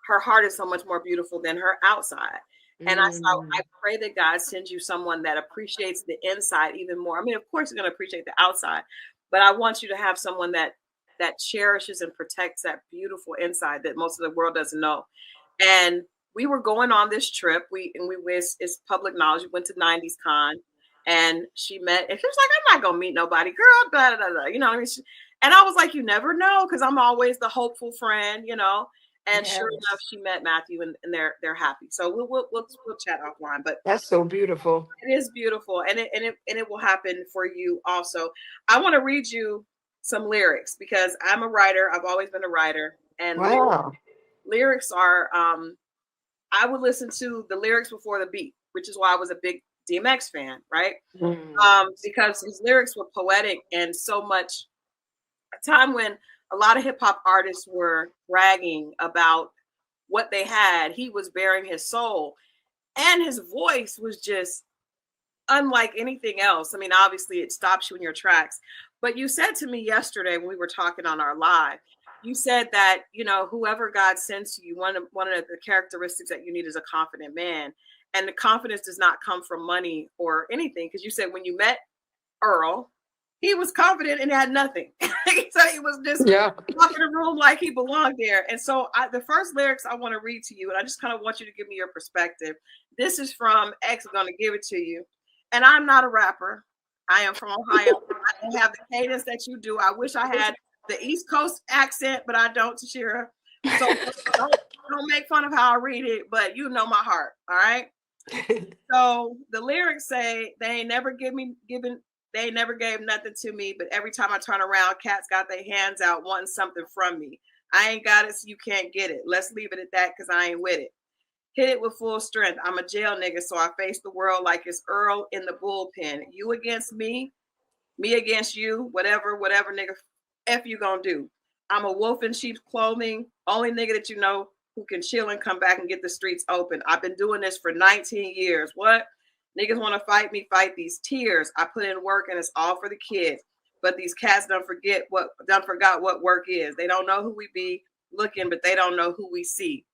her heart is so much more beautiful than her outside. And I saw, I Mm, pray that God sends you someone that appreciates the inside even more. I mean, of course, you're going to appreciate the outside, but I want you to have someone that cherishes and protects that beautiful inside that most of the world doesn't know. And we were going on this trip. It's public knowledge. We went to 90s Con, and she met, and she was like, "I'm not gonna meet nobody, girl." Blah, blah, blah. You know what I mean? And I was like, "You never know," because I'm always the hopeful friend. And sure enough, yes. she met Matthew, and they're happy. So we'll chat offline. But That's so beautiful. it is beautiful, and it will happen for you also. I want to read you some lyrics because I'm a writer. I've always been a writer, and Wow. lyrics are. I would listen to the lyrics before the beat, which is why I was a big DMX fan, right? Mm, Because his lyrics were poetic and so much. A time when a lot of hip hop artists were bragging about what they had, he was bearing his soul, and his voice was just unlike anything else. I mean, obviously, it stops you in your tracks. But you said to me yesterday when we were talking on our live, you said that whoever God sends to you, one of the characteristics that you need is a confident man, and the confidence does not come from money or anything. Because you said when you met Earl, he was confident and had nothing. So he was just yeah. walking the room like he belonged there. And so the first lyrics I want to read to you, and I just kind of want you to give me your perspective. This is from X. I'm going to give it to you. And I'm not a rapper. I am from Ohio. I don't have the cadence that you do. I wish I had the East Coast accent, but I don't, Tasheera. So don't make fun of how I read it, but you know my heart. All right. So the lyrics say they never gave nothing to me, but every time I turn around, cats got their hands out wanting something from me. I ain't got it, so you can't get it. Let's leave it at that because I ain't with it. Hit it with full strength. I'm a jail nigga, so I face the world like it's Earl in the bullpen. You against me against you, whatever nigga F you gonna do. I'm a wolf in sheep's clothing. Only nigga that you know who can chill and come back and get the streets open. I've been doing this for 19 years. What? Niggas want to fight me, fight these tears. I put in work and it's all for the kids. But these cats done forgot what work is. They don't know who we be looking, but they don't know who we see.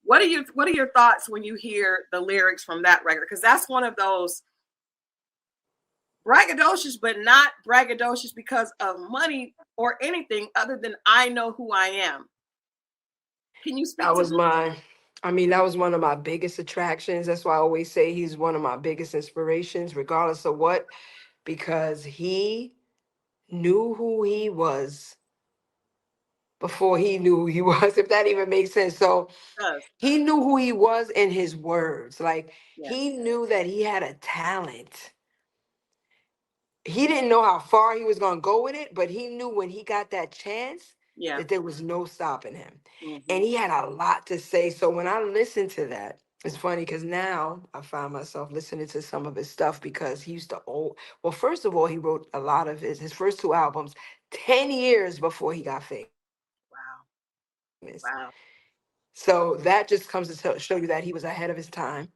What are your thoughts when you hear the lyrics from that record? Because that's one of those braggadocious, but not braggadocious because of money or anything other than I know who I am. Can you speak That to was that? my, I mean, that was one of my biggest attractions. That's why I always say he's one of my biggest inspirations, regardless of what, because he knew who he was before he knew who he was, if that even makes sense. So Does. he knew who he was in his words. Like Yeah. he knew that he had a talent. He didn't know how far he was going to go with it, but he knew when he got that chance Yeah. that there was no stopping him. Mm-hmm. And he had a lot to say. So when I listened to that, it's funny because now I find myself listening to some of his stuff because he used to own. Well, first of all, he wrote a lot of his first two albums 10 years before he got famous. Wow. So Wow. that just comes to show you that he was ahead of his time.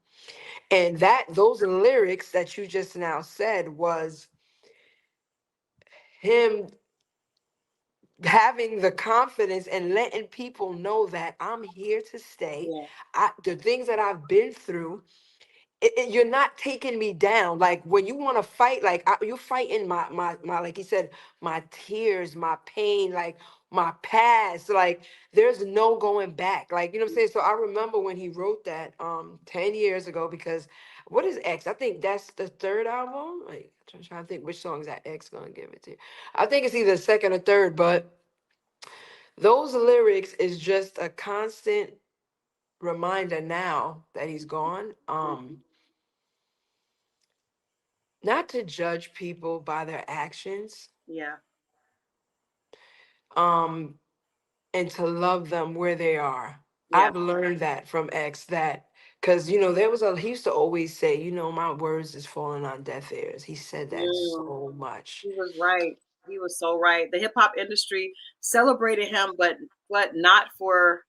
And that those lyrics that you just now said was him having the confidence and letting people know that I'm here to stay. Yeah. The things that I've been through, you're not taking me down. Like when you want to fight, like you're fighting my, like he said, my tears, my pain, like my past. Like there's no going back. Like you know what I'm saying. So I remember when he wrote that 10 years ago because what is X? I think that's the third album. Like I'm trying to think which songs that X gonna give it to. I think it's either the second or third, but those lyrics is just a constant reminder now that he's gone. Mm-hmm. Not to judge people by their actions, Yeah. um, and to love them where they are. Yeah. I've learned that from X that because there was he used to always say, my words is falling on deaf ears. He said that Mm. so much. He was right. He was so right. The hip hop industry celebrated him, but not for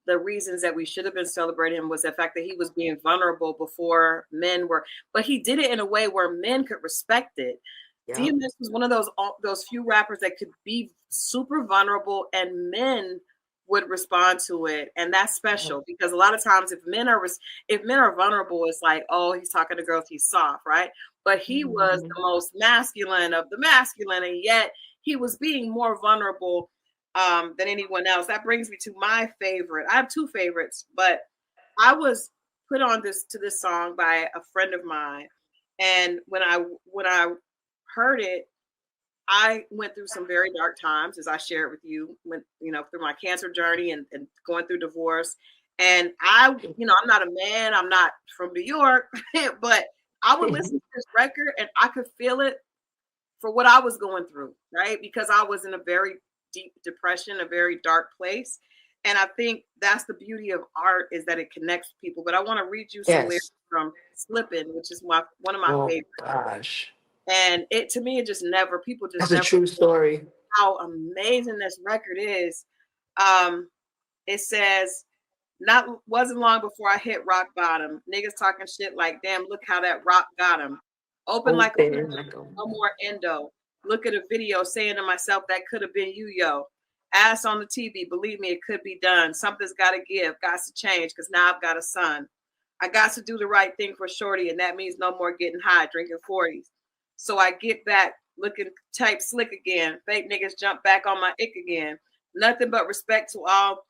the reasons that we should have been celebrating him was the fact that he was being vulnerable before men were, but he did it in a way where men could respect it. Yep. DMX was one of those few rappers that could be super vulnerable and men would respond to it, and that's Yep. special because a lot of times if men are vulnerable, it's like, oh, he's talking to girls, he's soft, right? But he was Mhm. the most masculine of the masculine, and yet he was being more vulnerable than anyone else. That brings me to my favorite. I have two favorites, but I was put on this song by a friend of mine, and when I heard it, I went through some very dark times, as I shared with you, through my cancer journey and going through divorce. And I'm not a man, I'm not from New York, but I would listen to this record and I could feel it for what I was going through, right? Because I was in a very deep depression, a very dark place. And I think that's the beauty of art is that it connects people. But I want to read you some lyrics Yes. from Slippin', which is one of my Oh favorites. gosh, And it to me, people just that's a never true story. how amazing this record is. Um, it says, not wasn't long before I hit rock bottom. Niggas talking shit like, damn, look how that rock got him. Open like a Open wound, like no more endo. Look at a video saying to myself, that could have been you, yo. Ass on the TV, believe me, it could be done. Something's got to give, got to change, because now I've got a son. I got to do the right thing for Shorty, and that means no more getting high, drinking 40s. So I get back, looking type slick again. Fake niggas jump back on my ick again. Nothing but respect to all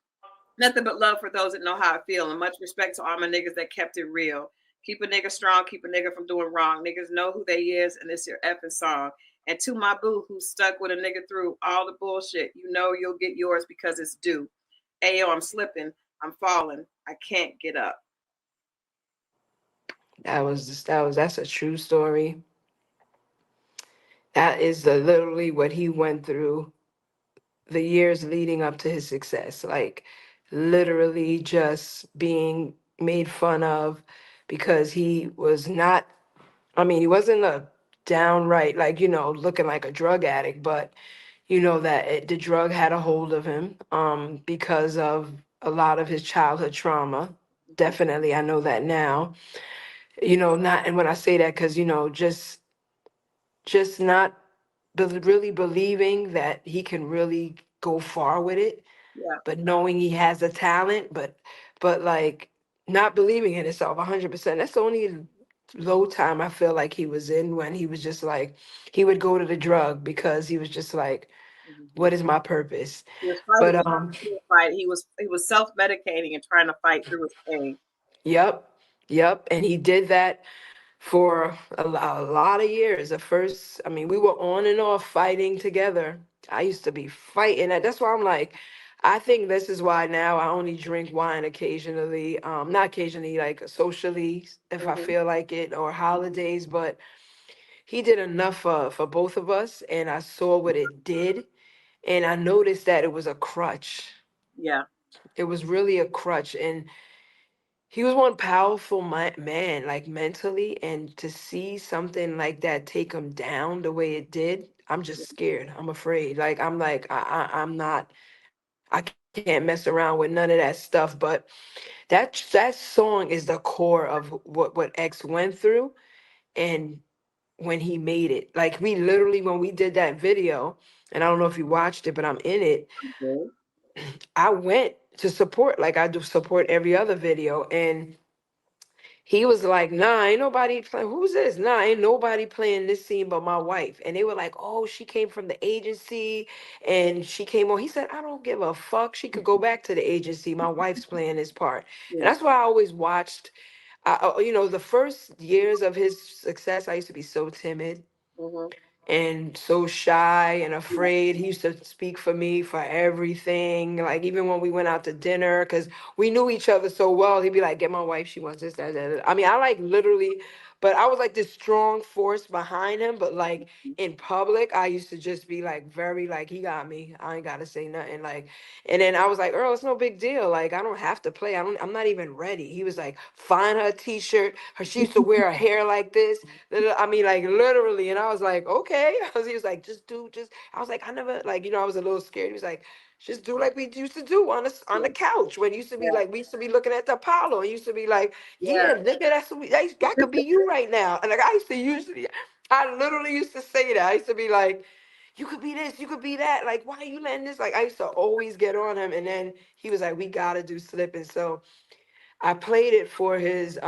Nothing but love for those that know how I feel, and much respect to all my niggas that kept it real. Keep a nigga strong, keep a nigga from doing wrong. Niggas know who they is, and it's your effing song. And to my boo who stuck with a nigga through all the bullshit, you know you'll get yours because it's due. Ayo, I'm slipping, I'm falling, I can't get up. That's a true story. That is literally what he went through the years leading up to his success. Like literally just being made fun of because he was not, I mean, he wasn't a downright, like, looking like a drug addict, but that the drug had a hold of him because of a lot of his childhood trauma. Definitely, I know that now. Not, and when I say that, because just not really believing that he can really go far with it, Yeah. but knowing he has a talent, but like not believing in himself 100%. That's the only low time I feel like he was in, when he was just like, he would go to the drug because he was just like, Mm-hmm. what is my purpose? He was But fighting. He was fighting. He was self medicating and trying to fight through his pain. yep, yep, and he did that for a lot of years. At first, I mean, we were on and off fighting together. I used to be fighting. That's why I'm like, I think this is why now I only drink wine occasionally. Not occasionally, like socially, if I Mm-hmm. feel like it, or holidays. But he did enough for both of us, and I saw what it did, and I noticed that it was a crutch. Yeah. It was really a crutch, and he was one powerful man, like mentally, and to see something like that take him down the way it did, I'm just scared. I'm afraid. Like I'm not. I can't mess around with none of that stuff. But that song is the core of what X went through, and when he made it, like we literally, when we did that video, and I don't know if you watched it, but I'm in it. Okay. I went to support, like I do support every other video, and he was like, nah, ain't nobody playing. Who's this? Nah, ain't nobody playing this scene but my wife. And they were like, oh, she came from the agency and she came on. He said, I don't give a fuck. She could go back to the agency. My wife's playing this part. And Yeah. that's why I always watched, the first years of his success, I used to be so timid Mm-hmm. and so shy and afraid. He used to speak for me for everything. Like even when we went out to dinner, because we knew each other so well, he'd be like, "Get my wife. She wants this, that, that." I mean, I like literally, but I was like this strong force behind him. But like in public, I used to just be like very like, he got me. I ain't gotta say nothing. Like, and then I was like, Earl, it's no big deal. Like I don't have to play. I'm not even ready. He was like, find her a t-shirt. She used to wear her hair like this. I mean, like literally, and I was like, okay. He was like, just. I was like, I never, like, I was a little scared. He was like, just do like we used to do on the couch when it used to be Yeah. like we used to be looking at the Apollo. And used to be like, Yeah. yeah, nigga, that could be you right now. And like I literally used to say that. I used to be like, you could be this, you could be that. Like, why are you letting this? Like, I used to always get on him, and then he was like, we gotta do slipping. So I played it for his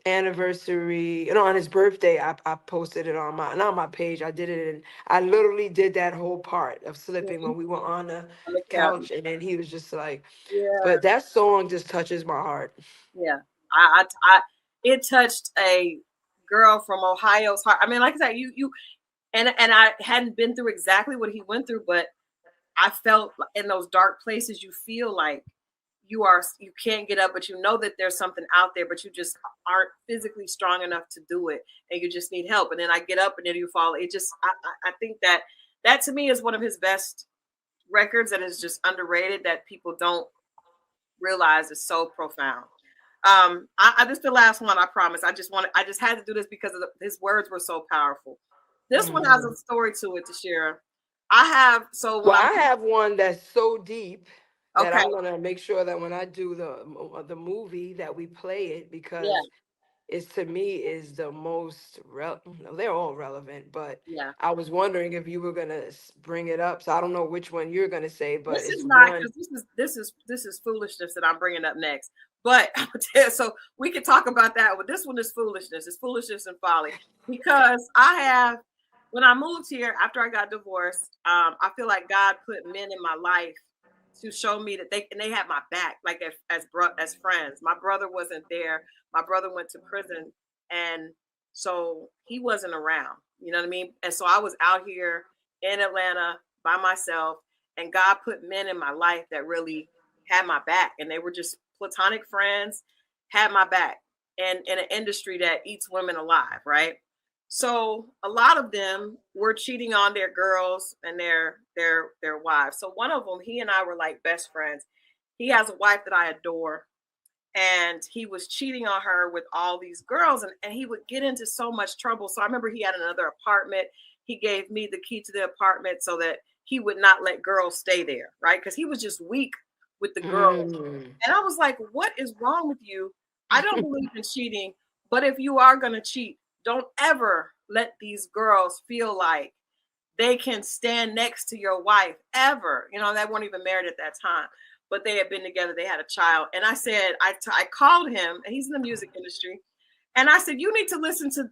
anniversary, on his birthday. I posted it on my, not my page. I did it, and I literally did that whole part of slipping Mhm. when we were on the On the couch. couch, and then he was just like, Yeah. but that song just touches my heart. Yeah. I it touched a girl from Ohio's heart. I mean, like I said, you and I hadn't been through exactly what he went through, but I felt in those dark places, you feel like you can't get up, but you know that there's something out there, but you just aren't physically strong enough to do it, and you just need help. And then I get up, and then you fall. It just I think that to me is one of his best records, that is just underrated, that people don't realize is so profound. This is the last one. I promise. I just had to do this because his words were so powerful. This one has Mhm. a story to it, Tasheera. I have so when Well, I'm I have one that's so deep that okay. I'm gonna make sure that when I do the movie that we play it, Yeah, because it's, to me, is the most they're all relevant, but yeah. I was wondering if you were gonna bring it up. So I don't know which one you're gonna say, but This is it's not, one. because this is foolishness that I'm bringing up next. But so we can talk about that. But this one is foolishness. It's foolishness and folly, because I have, when I moved here after I got divorced, I feel like God put men in my life to show me that they had my back, like as friends. My brother wasn't there. My brother went to prison, and so he wasn't around. You know what I mean? And so I was out here in Atlanta by myself, and God put men in my life that really had my back, and they were just platonic friends, had my back, and in an industry that eats women alive, right? So a lot of them were cheating on their girls and their wives. So one of them, he and I were like best friends. He has a wife that I adore, and he was cheating on her with all these girls, and he would get into so much trouble. So I remember he had another apartment. He gave me the key to the apartment so that he would not let girls stay there, right? Because he was just weak with the girls. Mm. And I was like, what is wrong with you? I don't believe in cheating, but if you are going to cheat, don't ever let these girls feel like they can stand next to your wife ever. You know, they weren't even married at that time, but they had been together. They had a child. And I said, I called him, and he's in the music industry. And I said, you need to listen to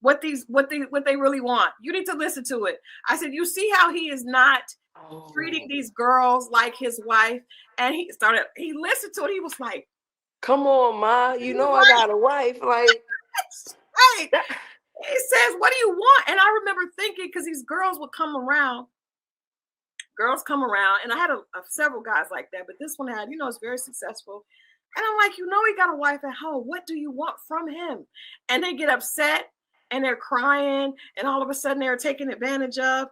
what they really want. You need to listen to it. I said, you see how he is not treating Oh, these girls like his wife. And he listened to it. He was like, come on, Ma. You you're know I right. got a wife. Like Right. that. He says, what do you want? And I remember thinking, because these girls come around, and I had several guys like that, but this one had, it's very successful. And I'm like, he got a wife at home. What do you want from him? And they get upset and they're crying, and all of a sudden they're taken advantage of.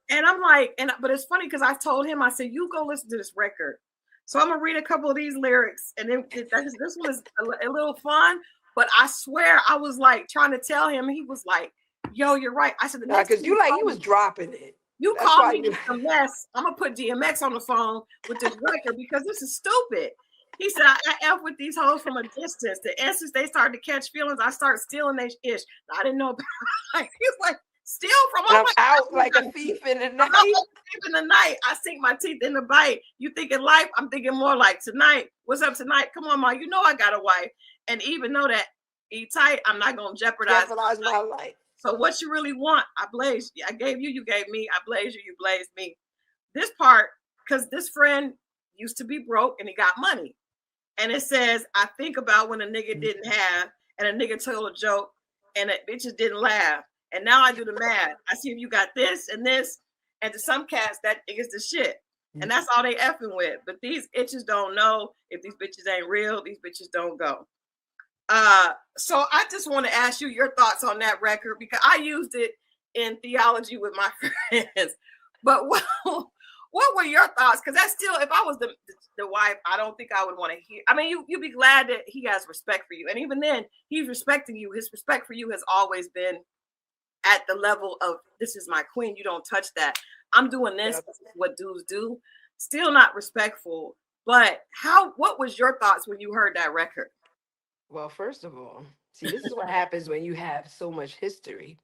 And I'm like, but it's funny because I told him, I said, you go listen to this record. So I'm gonna read a couple of these lyrics, and then this one is a little fun. But I swear, I was like trying to tell him. He was like, "Yo, you're right." I said, "The next Because time you like he was dropping it. you That's call why me you. with a mess, I'm gonna put DMX on the phone with this record because this is stupid." He said, "I F with these hoes from a distance. The instant they started to catch feelings, I start stealing their ish." I didn't know about it. He was like, "Steal from?" And I'm I'm out like a like, thief in the I'm out night. like a thief in the night. I sink my teeth in the bite. You thinking life? I'm thinking more like tonight. What's up tonight? Come on, ma. You know I got a wife. And even though that E tight, I'm not gonna jeopardize. Jeopardize my life. So what you really want? I blaze. I gave you. You gave me. I blaze you. You blaze me. This part, because this friend used to be broke and he got money. And it says, I think about when a nigga didn't have, and a nigga told a joke, and the bitches didn't laugh. And now I do the math. I see if you got this and this, and to some cats that is the shit. And that's all they effing with. But these itches don't know if these bitches ain't real. These bitches don't go. So I just want to ask you your thoughts on that record because I used it in theology with my friends. But what were your thoughts? Because that's still, if I was the wife, I don't think I would want to hear. I mean, you'd be glad that he has respect for you, and even then, he's respecting you. His respect for you has always been at the level of this is my queen. You don't touch that. I'm doing this. Yep. This is what dudes do. Still not respectful. But what was your thoughts when you heard that record? Well, first of all, see, this is what happens when you have so much history.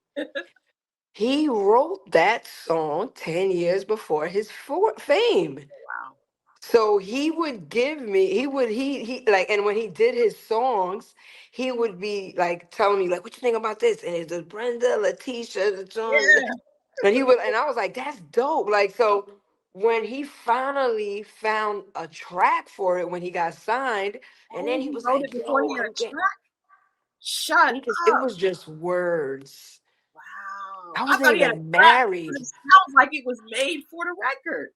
He wrote that song 10 years before his fame. Wow. So he would give me, he like, and when he did his songs, he would be like telling me, like, what you think about this? And it's the Brenda, Letitia, the John. Yeah. And I was like, that's dope. Like, so when he finally found a track for it when he got signed, and Oh, then he he was wrote it like, before yo, he had I'm a getting, track. Shut it up. was just words. Wow. I I wasn't thought he had a even track, but married. it sounds like it was made for the record.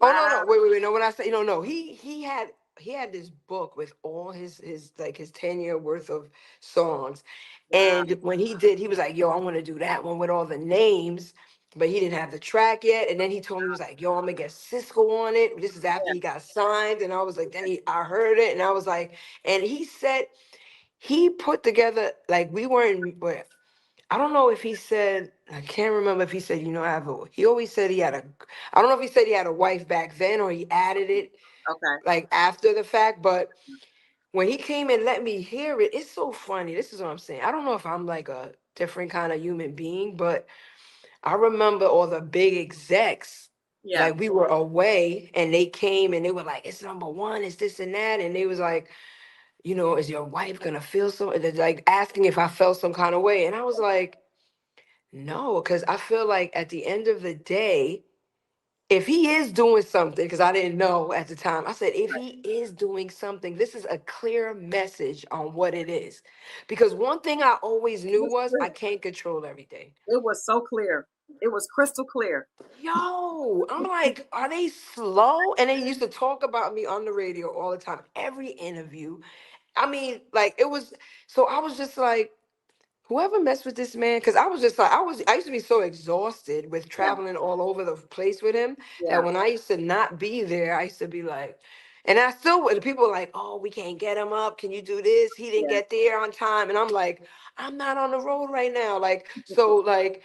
Oh no, Wow. no, wait. No, when I say no, he had this book with all his like his 10-year worth of songs. Wow. And when he did, he was like, yo, I want to do that one with all the names, but he didn't have the track yet. And then he told me, he was like, yo, I'm gonna get Cisco on it. This is after Yeah. he got signed. And I was like, I heard it, and I was like, and he said he put together, like, we weren't, I don't know if he said, I can't remember if he said, I have a, he always said he had a, I don't know if he said he had a wife back then or he added it Okay. like after the fact, but when he came and let me hear it, it's so funny. This is what I'm saying. I don't know if I'm like a different kind of human being, but I remember all the big execs, Yeah. like we were away and they came and they were like, it's number one, it's this and that. And they was like, is your wife gonna feel so, and they're like asking if I felt some kind of way. And I was like, no, because I feel like at the end of the day, if he is doing something, because I didn't know at the time, I said, if he is doing something, this is a clear message on what it is. Because one thing I always It knew was was clear. I can't control everything. It was so clear. It was crystal clear. Yo, I'm like, are they slow? And they used to talk about me on the radio all the time, every interview. I mean, like, it was, so I was just like, whoever messed with this man, because I was just like, I used to be so exhausted with Yeah. traveling all over the place with him that Yeah. when I used to not be there, I used to be like, and I still would, people were like, oh, we can't get him up. Can you do this? He didn't Yeah. get there on time. And I'm like, I'm not on the road right now. Like, so like,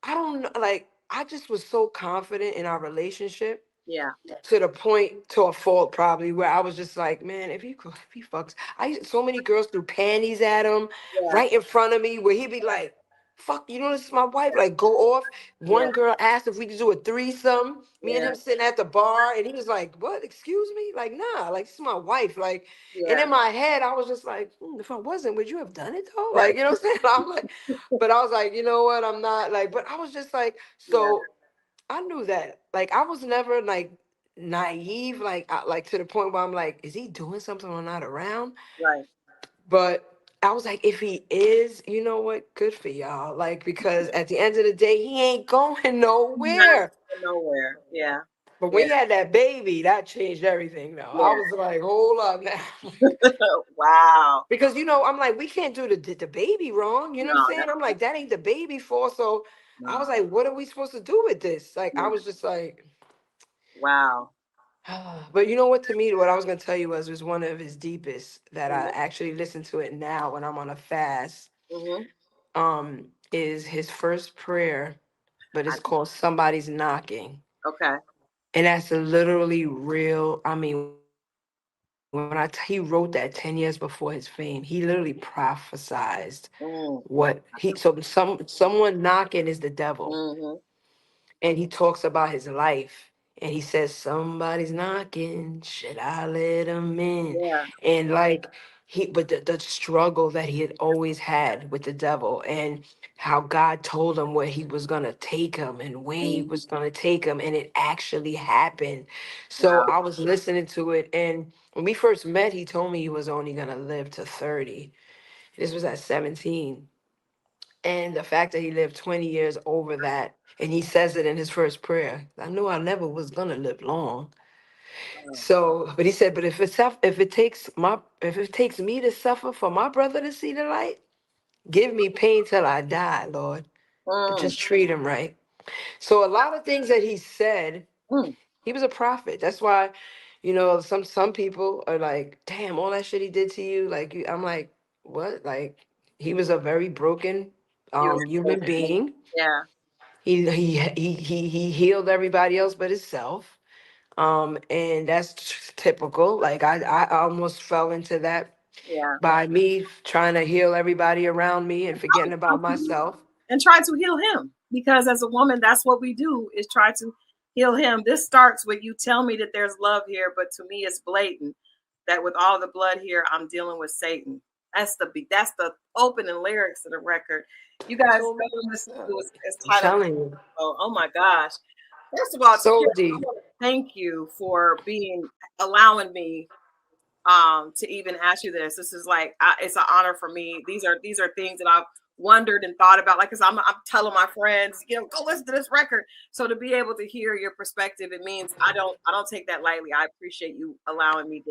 I don't know, like, I just was so confident in our relationship. Yeah. to the point, to a fault probably, where I was just like, man, if he fucks, so many girls threw panties at him Yeah. right in front of me, where he'd be like, fuck, you know, this is my wife, like go off. Yeah. One girl asked if we could do a threesome, me and Yeah. him sitting at the bar, and he was like, what, excuse me, like, nah, like this is my wife, like. And Yeah. in my head, I was just like, if I wasn't, would you have done it though? Like, you know what I'm saying? I'm like, but I was like, you know what? I'm not like, but I was just like, Yeah. so I knew that. Like I was never like naive, like to the point where I'm like, is he doing something when I'm not around? Right. But I was like, if he is, you know what? Good for y'all. Like because at the end of the day, he ain't going Not nowhere. going nowhere. Yeah. But when Yeah. he had that baby, that changed everything. Though I Yeah. was like, hold up now. Wow. Because I'm like, we can't do the baby wrong. You know what I'm No, saying? I'm like, that ain't the baby fault. So I was no. like, what are we supposed to do with this? Like, I Yeah. was just like, Wow. but you know what? To me, what I was gonna tell you was one of his deepest that I Mm-hmm. actually listen to it now when I'm on a fast. Mm-hmm. Is his first prayer, but I, it's called "Somebody's Knocking," okay. and that's literally real. I mean, he wrote that 10 years before his fame. He literally prophesized Mm. what he. So someone knocking is the devil, Mm-hmm. and he talks about his life, and he says somebody's knocking, should I let him in? Yeah. And like but the struggle that he had always had with the devil, and how God told him where he was going to take him and when he Mm. was going to take him, and it actually happened. So Wow. I was listening to it, and when we first met, he told me he was only going to live to 30. This was at 17, and the fact that he lived 20 years over that, and he says it in his first prayer, I knew I never was gonna live long. Wow. So, but he said, but if it takes me to suffer for my brother to see the light, give me pain till I die, Lord. But Mm. just treat him right. So a lot of things that he said, Mm. he was a prophet. That's why, some people are like, damn, all that shit he did to you, like I'm like, what? Like he was a very broken Human human being. being. Yeah. He healed everybody else but himself. And that's typical. Like I almost fell into that Yeah. by me trying to heal everybody around me and forgetting about myself. And try to heal him, because as a woman, that's what we do, is try to heal him. This starts with you tell me that there's love here, but to me it's blatant that with all the blood here I'm dealing with Satan. That's the opening lyrics of the record. You guys So go many and listen to it. It's I'm titled, telling you, oh my gosh. First of all, so Tasheera, I deep. want to thank you for allowing me to even ask you this. This is like it's an honor for me. These are things that I've wondered and thought about. Like, cause I'm telling my friends, go listen to this record. So to be able to hear your perspective, it means I don't take that lightly. I appreciate you allowing me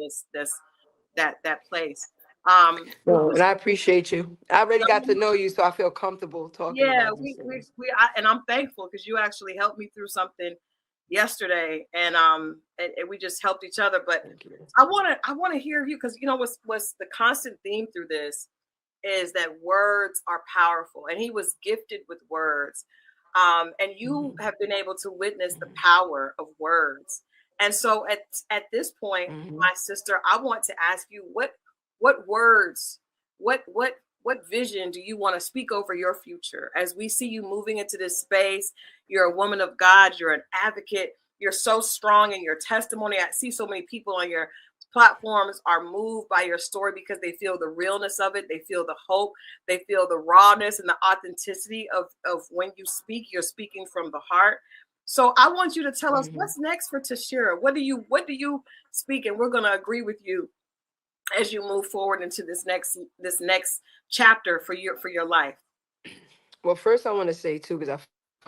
that place. We No, and just I appreciate you. I already got to know you, so I feel comfortable talking yeah, about these things. and I'm thankful because you actually helped me through something yesterday, and we just helped each other. But Thank you. I want to hear you, because what's the constant theme through this is that words are powerful, and he was gifted with words, and you Mhm. have been able to witness the power of words. And so at this point, Mhm. my sister, I want to ask you what words, what vision do you want to speak over your future as we see you moving into this space? You're a woman of God, you're an advocate, you're so strong in your testimony. I see so many people on your platforms are moved by your story because they feel the realness of it, they feel the hope, they feel the rawness and the authenticity of when you speak, you're speaking from the heart. So I want you to tell us Mhm. what's next for Tasheera. What do you speak? And we're going to agree with you as you move forward into this next chapter for your life. Well, first I want to say too, because I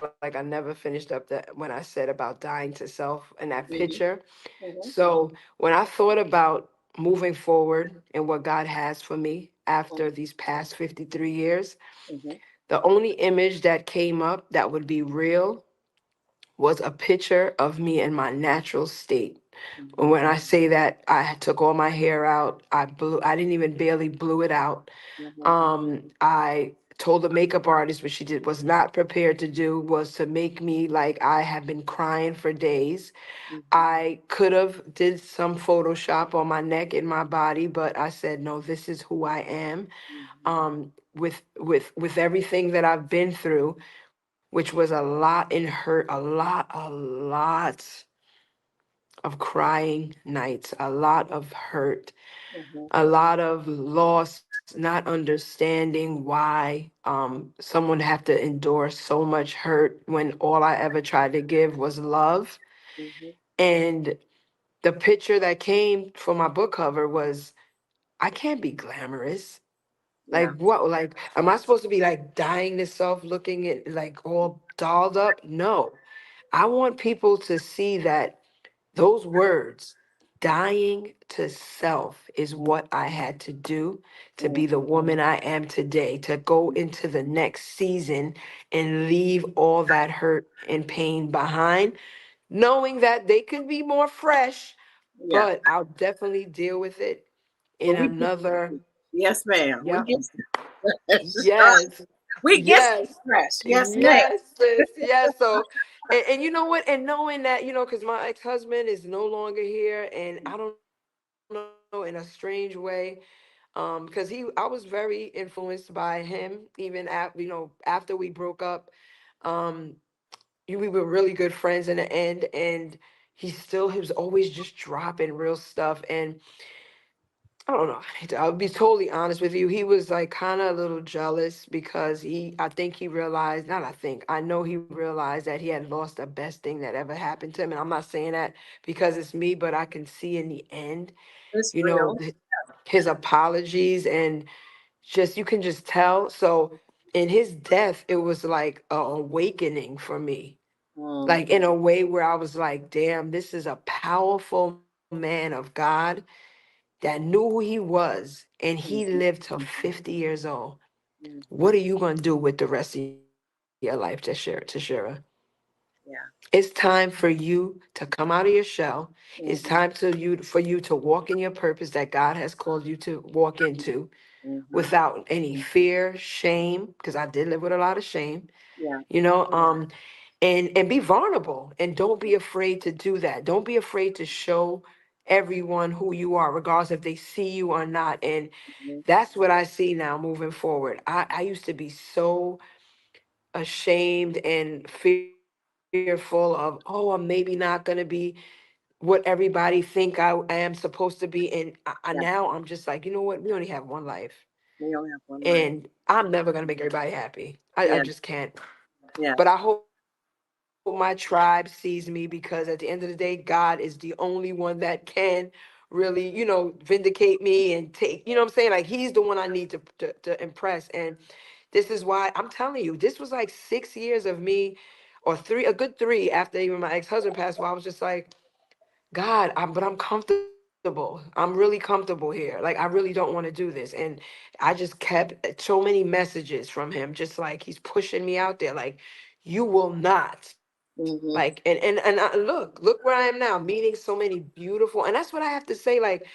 feel like I never finished up that when I said about dying to self and that picture. Hmm. Hmm. So when I thought about moving forward and what God has for me after these past 53 years, Hmm. the only image that came up that would be real was a picture of me in my natural state. And Hmm. when I say that, I took all my hair out. I didn't even barely blew it out. Hmm. I told the makeup artist what she did was not prepared to do was to make me like I have been crying for days. Mhm. I could have did some Photoshop on my neck and my body, but I said no, this is who I am. Mhm. With everything that I've been through, which was a lot in hurt, a lot of crying nights, a lot of hurt, Mhm. a lot of loss, not understanding why someone have to endure so much hurt when all I ever tried to give was love. Mhm. And the picture that came for my book cover was, I can't be glamorous. Yeah. Like what? Like, am I supposed to be like dying to self, looking at like all dolled up? No. I want people to see that those words, dying to self, is what I had to do to be the Mhm. woman I am today, to go into the next season and leave all that hurt and pain behind, knowing that they could be more fresh, Yeah. but I'll definitely deal with it But in we get another. yes, ma'am. We Yep. get Yes. we get Yes. fresh. Yes, ma'am. Yes, sis. Yes. So, and you know what? And knowing that, because my ex-husband is no longer here, and I don't know, in a strange way, because I was very influenced by him, even after we broke up. Um, we were really good friends in the end, and he was always just dropping real stuff. And I don't know. I'll be totally honest with you. He was like kind of a little jealous because I think he realized, not I think, I know he realized that he had lost the best thing that ever happened to him. And I'm not saying that because it's me, but I can see in the end, It's you know, real. th- his apologies, and just, you can just tell. So in his death, it was like a awakening for me, Mm, like in a way where I was like, damn, this is a powerful man of God that knew who he was, and he mm, lived till 50 years old. mhm. What are you going to do with the rest of your life, Tashira? Yeah. It's time for you to come out of your shell. It's time Mhm. for you to walk in your purpose that God has called you to walk into, Mhm. without any fear, shame, because I did live with a lot of shame, Yeah. you know, and be vulnerable, and don't be afraid to do that. Don't be afraid to show everyone who you are, regardless if they see you or not. And Mhm. that's what I see now moving forward. I used to be so ashamed and fearful of, oh, I'm maybe not going to be what everybody think I am supposed to be. And now Yeah. I'm just like, you know what? We only have one life, We only have one life. and I'm never going to make everybody happy. I Yeah. just can't. Yeah. But I hope my tribe sees me, because at the end of the day, God is the only one that can really, vindicate me and take, you know what I'm saying? Like, he's the one I need to impress. And this is why I'm telling you, this was like 6 years of me, or a good three, after even my ex-husband passed away. I was just like, God, but I'm comfortable. I'm really comfortable here. Like, I really don't want to do this. And I just kept so many messages from him, just like he's pushing me out there, like, you will not. Mhm. Like, and look where I am now, meeting so many beautiful, and that's what I have to say, like,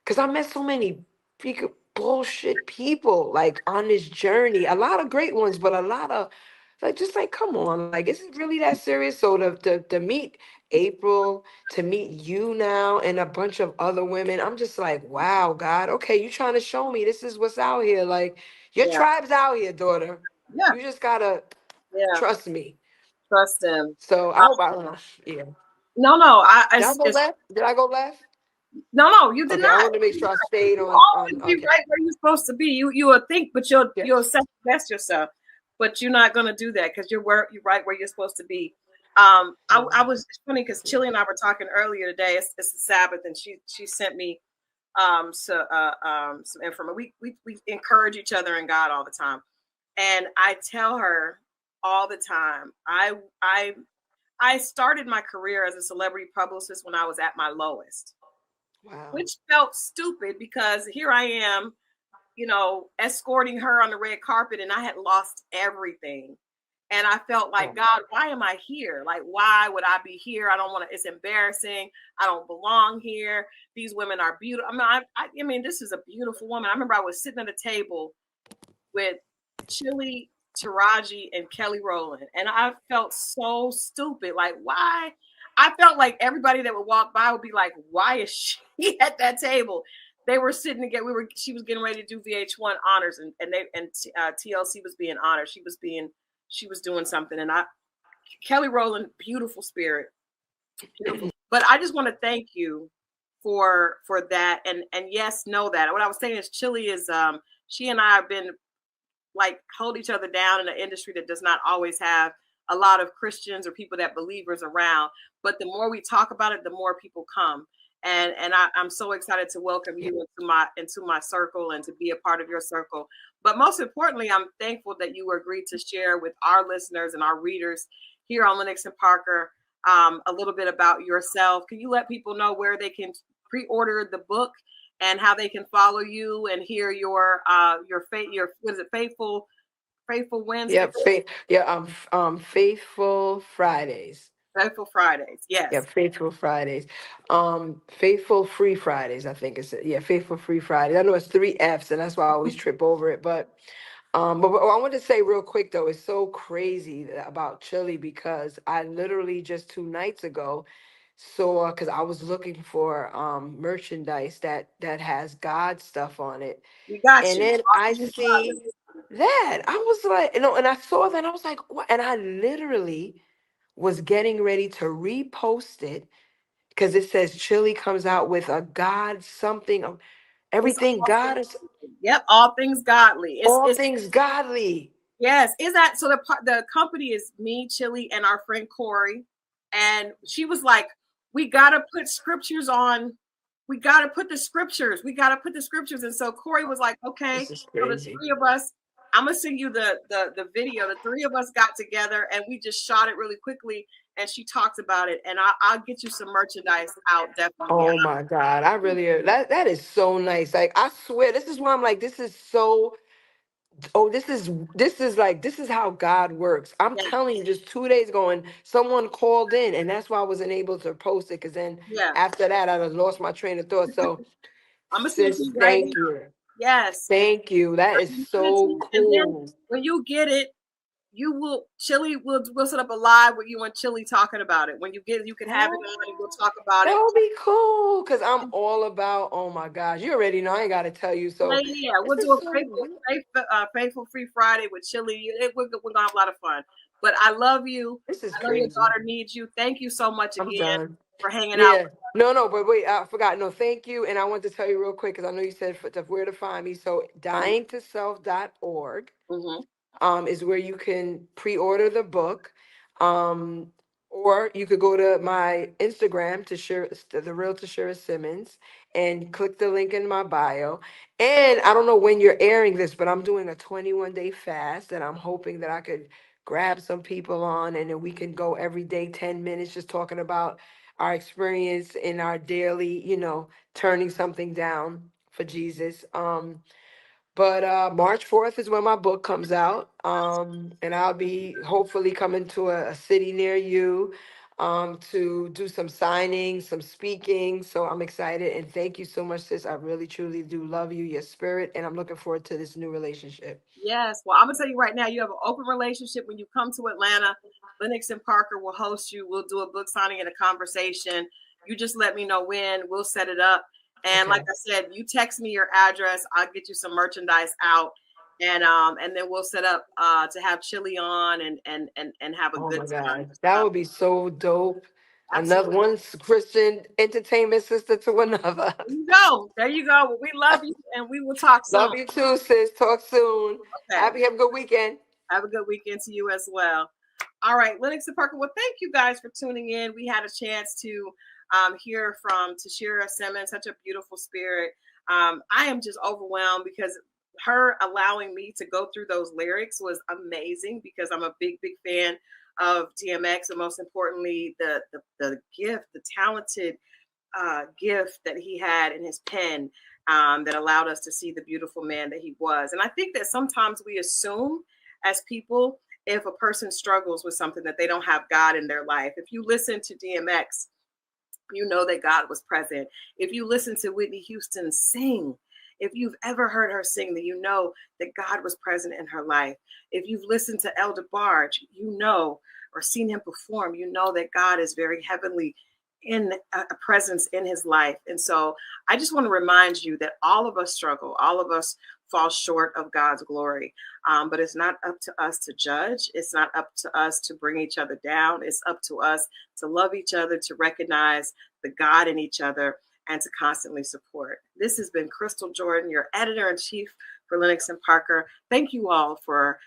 because I met so many freaking bullshit people, like, on this journey. A lot of great ones, but a lot of, like, just like, come on, like, is it really that serious? So to meet April, to meet you now, and a bunch of other women, I'm just like, wow, God, okay, you trying to show me this is what's out here. Like, your Yeah. tribe's out here, daughter. Yeah. You just gotta Yeah. trust me. Trust him. So I Uh, hope yeah. no, no. Did I go It's left? Did I go left? no, no. You did Okay, I not. wanted to make sure I stayed You on. always be Okay. right where you're supposed to be. You will think, but you'll Yes. second best yourself. But you're not gonna do that because you're right where you're supposed to be. I Mhm. was it's funny because Chili and I were talking earlier today. It's the Sabbath, and she sent me some information. We encourage each other in God all the time, and I tell her all the time. I I started my career as a celebrity publicist when I was at my lowest, Wow. which felt stupid because here I am, escorting her on the red carpet, and I had lost everything. And I felt like, Wow. God, why am I here? Like, why would I be here? I don't want to, it's embarrassing. I don't belong here. These women are beautiful. I mean, this is a beautiful woman. I remember I was sitting at a table with Chili, Taraji, and Kelly Rowland. And I felt so stupid. Like, why? I felt like everybody that would walk by would be like, why is she at that table? They were sitting together. She was getting ready to do VH1 honors, and TLC was being honored. She was doing something, and Kelly Rowland, beautiful spirit, beautiful. But I just want to thank you for that, and yes, know that what I was saying is Chili is she and I have been like hold each other down in an industry that does not always have a lot of Christians or people that believers around. But the more we talk about it, the more people come. And I'm so excited to welcome you into my circle and to be a part of your circle. But most importantly, I'm thankful that you agreed to share with our listeners and our readers here on Lennox and Parker a little bit about yourself. Can you let people know where they can pre-order the book and how they can follow you and hear your what is it, Faithful Wednesday? Faithful Fridays. Faithful Fridays. Yes. Yeah, Faithful Fridays. Faithful Free Fridays, I think it's Faithful Free Fridays. I know it's 3 F's, and that's why I always trip over it. But I want to say real quick though, it's so crazy about Chili because I literally just 2 nights ago saw, because I was looking for merchandise that has God stuff on it. We got And you. then I see that. I was like, and I saw that, and I was like, what? And I literally was getting ready to repost it because it says Chili comes out with a God something of It's everything God is, yep, all things godly. all It's things godly. yes. Is that so? The company is me, Chili, and our friend Corey, and she was like, "We gotta put scriptures on. We gotta put the scriptures. We gotta put the scriptures." And so Corey was like, "Okay." This is So the crazy. three of us, I'm gonna send you the video. The three of us got together and we just shot it really quickly, and she talked about it. And I'll get you some merchandise out definitely. Oh my God. I really that is so nice. Like I swear, this is why I'm like, this is so this is how God works. I'm Yeah, telling you, just 2 days ago, and someone called in, and that's why I wasn't able to post it. Because then yeah. after that, I lost my train of thought. So, I'm gonna send it to sis, you right thank now. you, Yes. thank you. That is And so then cool. when you get it, you will Chili will set up a live with you and Chili talking about it. When you get it, you can have it on and we'll talk about That it. would be cool. Cause I'm all about. Oh my gosh, you already know. I ain't got to tell you. Yeah, So yeah. this We'll do is a so. faithful free Friday with Chili. We're gonna have a lot of fun. But I love you. This is I know your crazy. daughter needs you. Thank you so much I'm again done. for hanging out. Yeah. No, but wait, I forgot. No, thank you. And I want to tell you real quick because I know you said where to find me. So dyingtoself.org Mm-hmm. is where you can pre-order the book. Um, or you could go to my Instagram to share the real Tasheera Simmons and click the link in my bio. And I don't know when you're airing this, but I'm doing a 21-day fast and I'm hoping that I could grab some people on and then we can go every day 10 minutes just talking about our experience in our daily, turning something down for Jesus. But March 4th is when my book comes out. And I'll be hopefully coming to a city near you to do some signings, some speaking. So I'm excited. And thank you so much, sis. I really, truly do love you, your spirit. And I'm looking forward to this new relationship. Yes. Well, I'm gonna tell you right now, you have an open relationship. When you come to Atlanta, Lennox and Parker will host you. We'll do a book signing and a conversation. You just let me know when. We'll set it up. And like Okay. I said, you text me your address. I'll get you some merchandise out, and then we'll set up to have Chili on and have a Oh good my time. God. That would be so dope. Another Absolutely. one Christian entertainment sister to another. There you go. There you go. Well, we love you, and we will talk soon. Love you too, sis. Talk soon. Okay. Have a good weekend. Have a good weekend to you as well. All right, Lennox and Parker. Well, thank you guys for tuning in. We had a chance to hear from Tasheera Simmons, such a beautiful spirit. I am just overwhelmed because her allowing me to go through those lyrics was amazing because I'm a big, big fan of DMX, and most importantly, the gift, the talented gift that he had in his pen that allowed us to see the beautiful man that he was. And I think that sometimes we assume as people, if a person struggles with something, that they don't have God in their life. If you listen to DMX, you know that God was present. If you listen to Whitney Houston sing, If you've ever heard her sing, then you know that God was present in her life. If you've listened to Elder Barge, you know, or seen him perform, you know that God is very heavenly in a presence in his life. And so I just want to remind you that all of us struggle, all of us fall short of God's glory. But it's not up to us to judge. It's not up to us to bring each other down. It's up to us to love each other, to recognize the God in each other, and to constantly support. This has been Christal Jordan, your editor-in-chief for Lennox and Parker. Thank you all for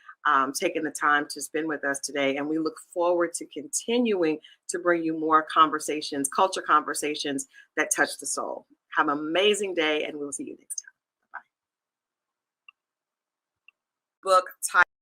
taking the time to spend with us today. And we look forward to continuing to bring you more conversations, culture conversations that touch the soul. Have an amazing day, and we'll see you next time. Bye-bye. Book title.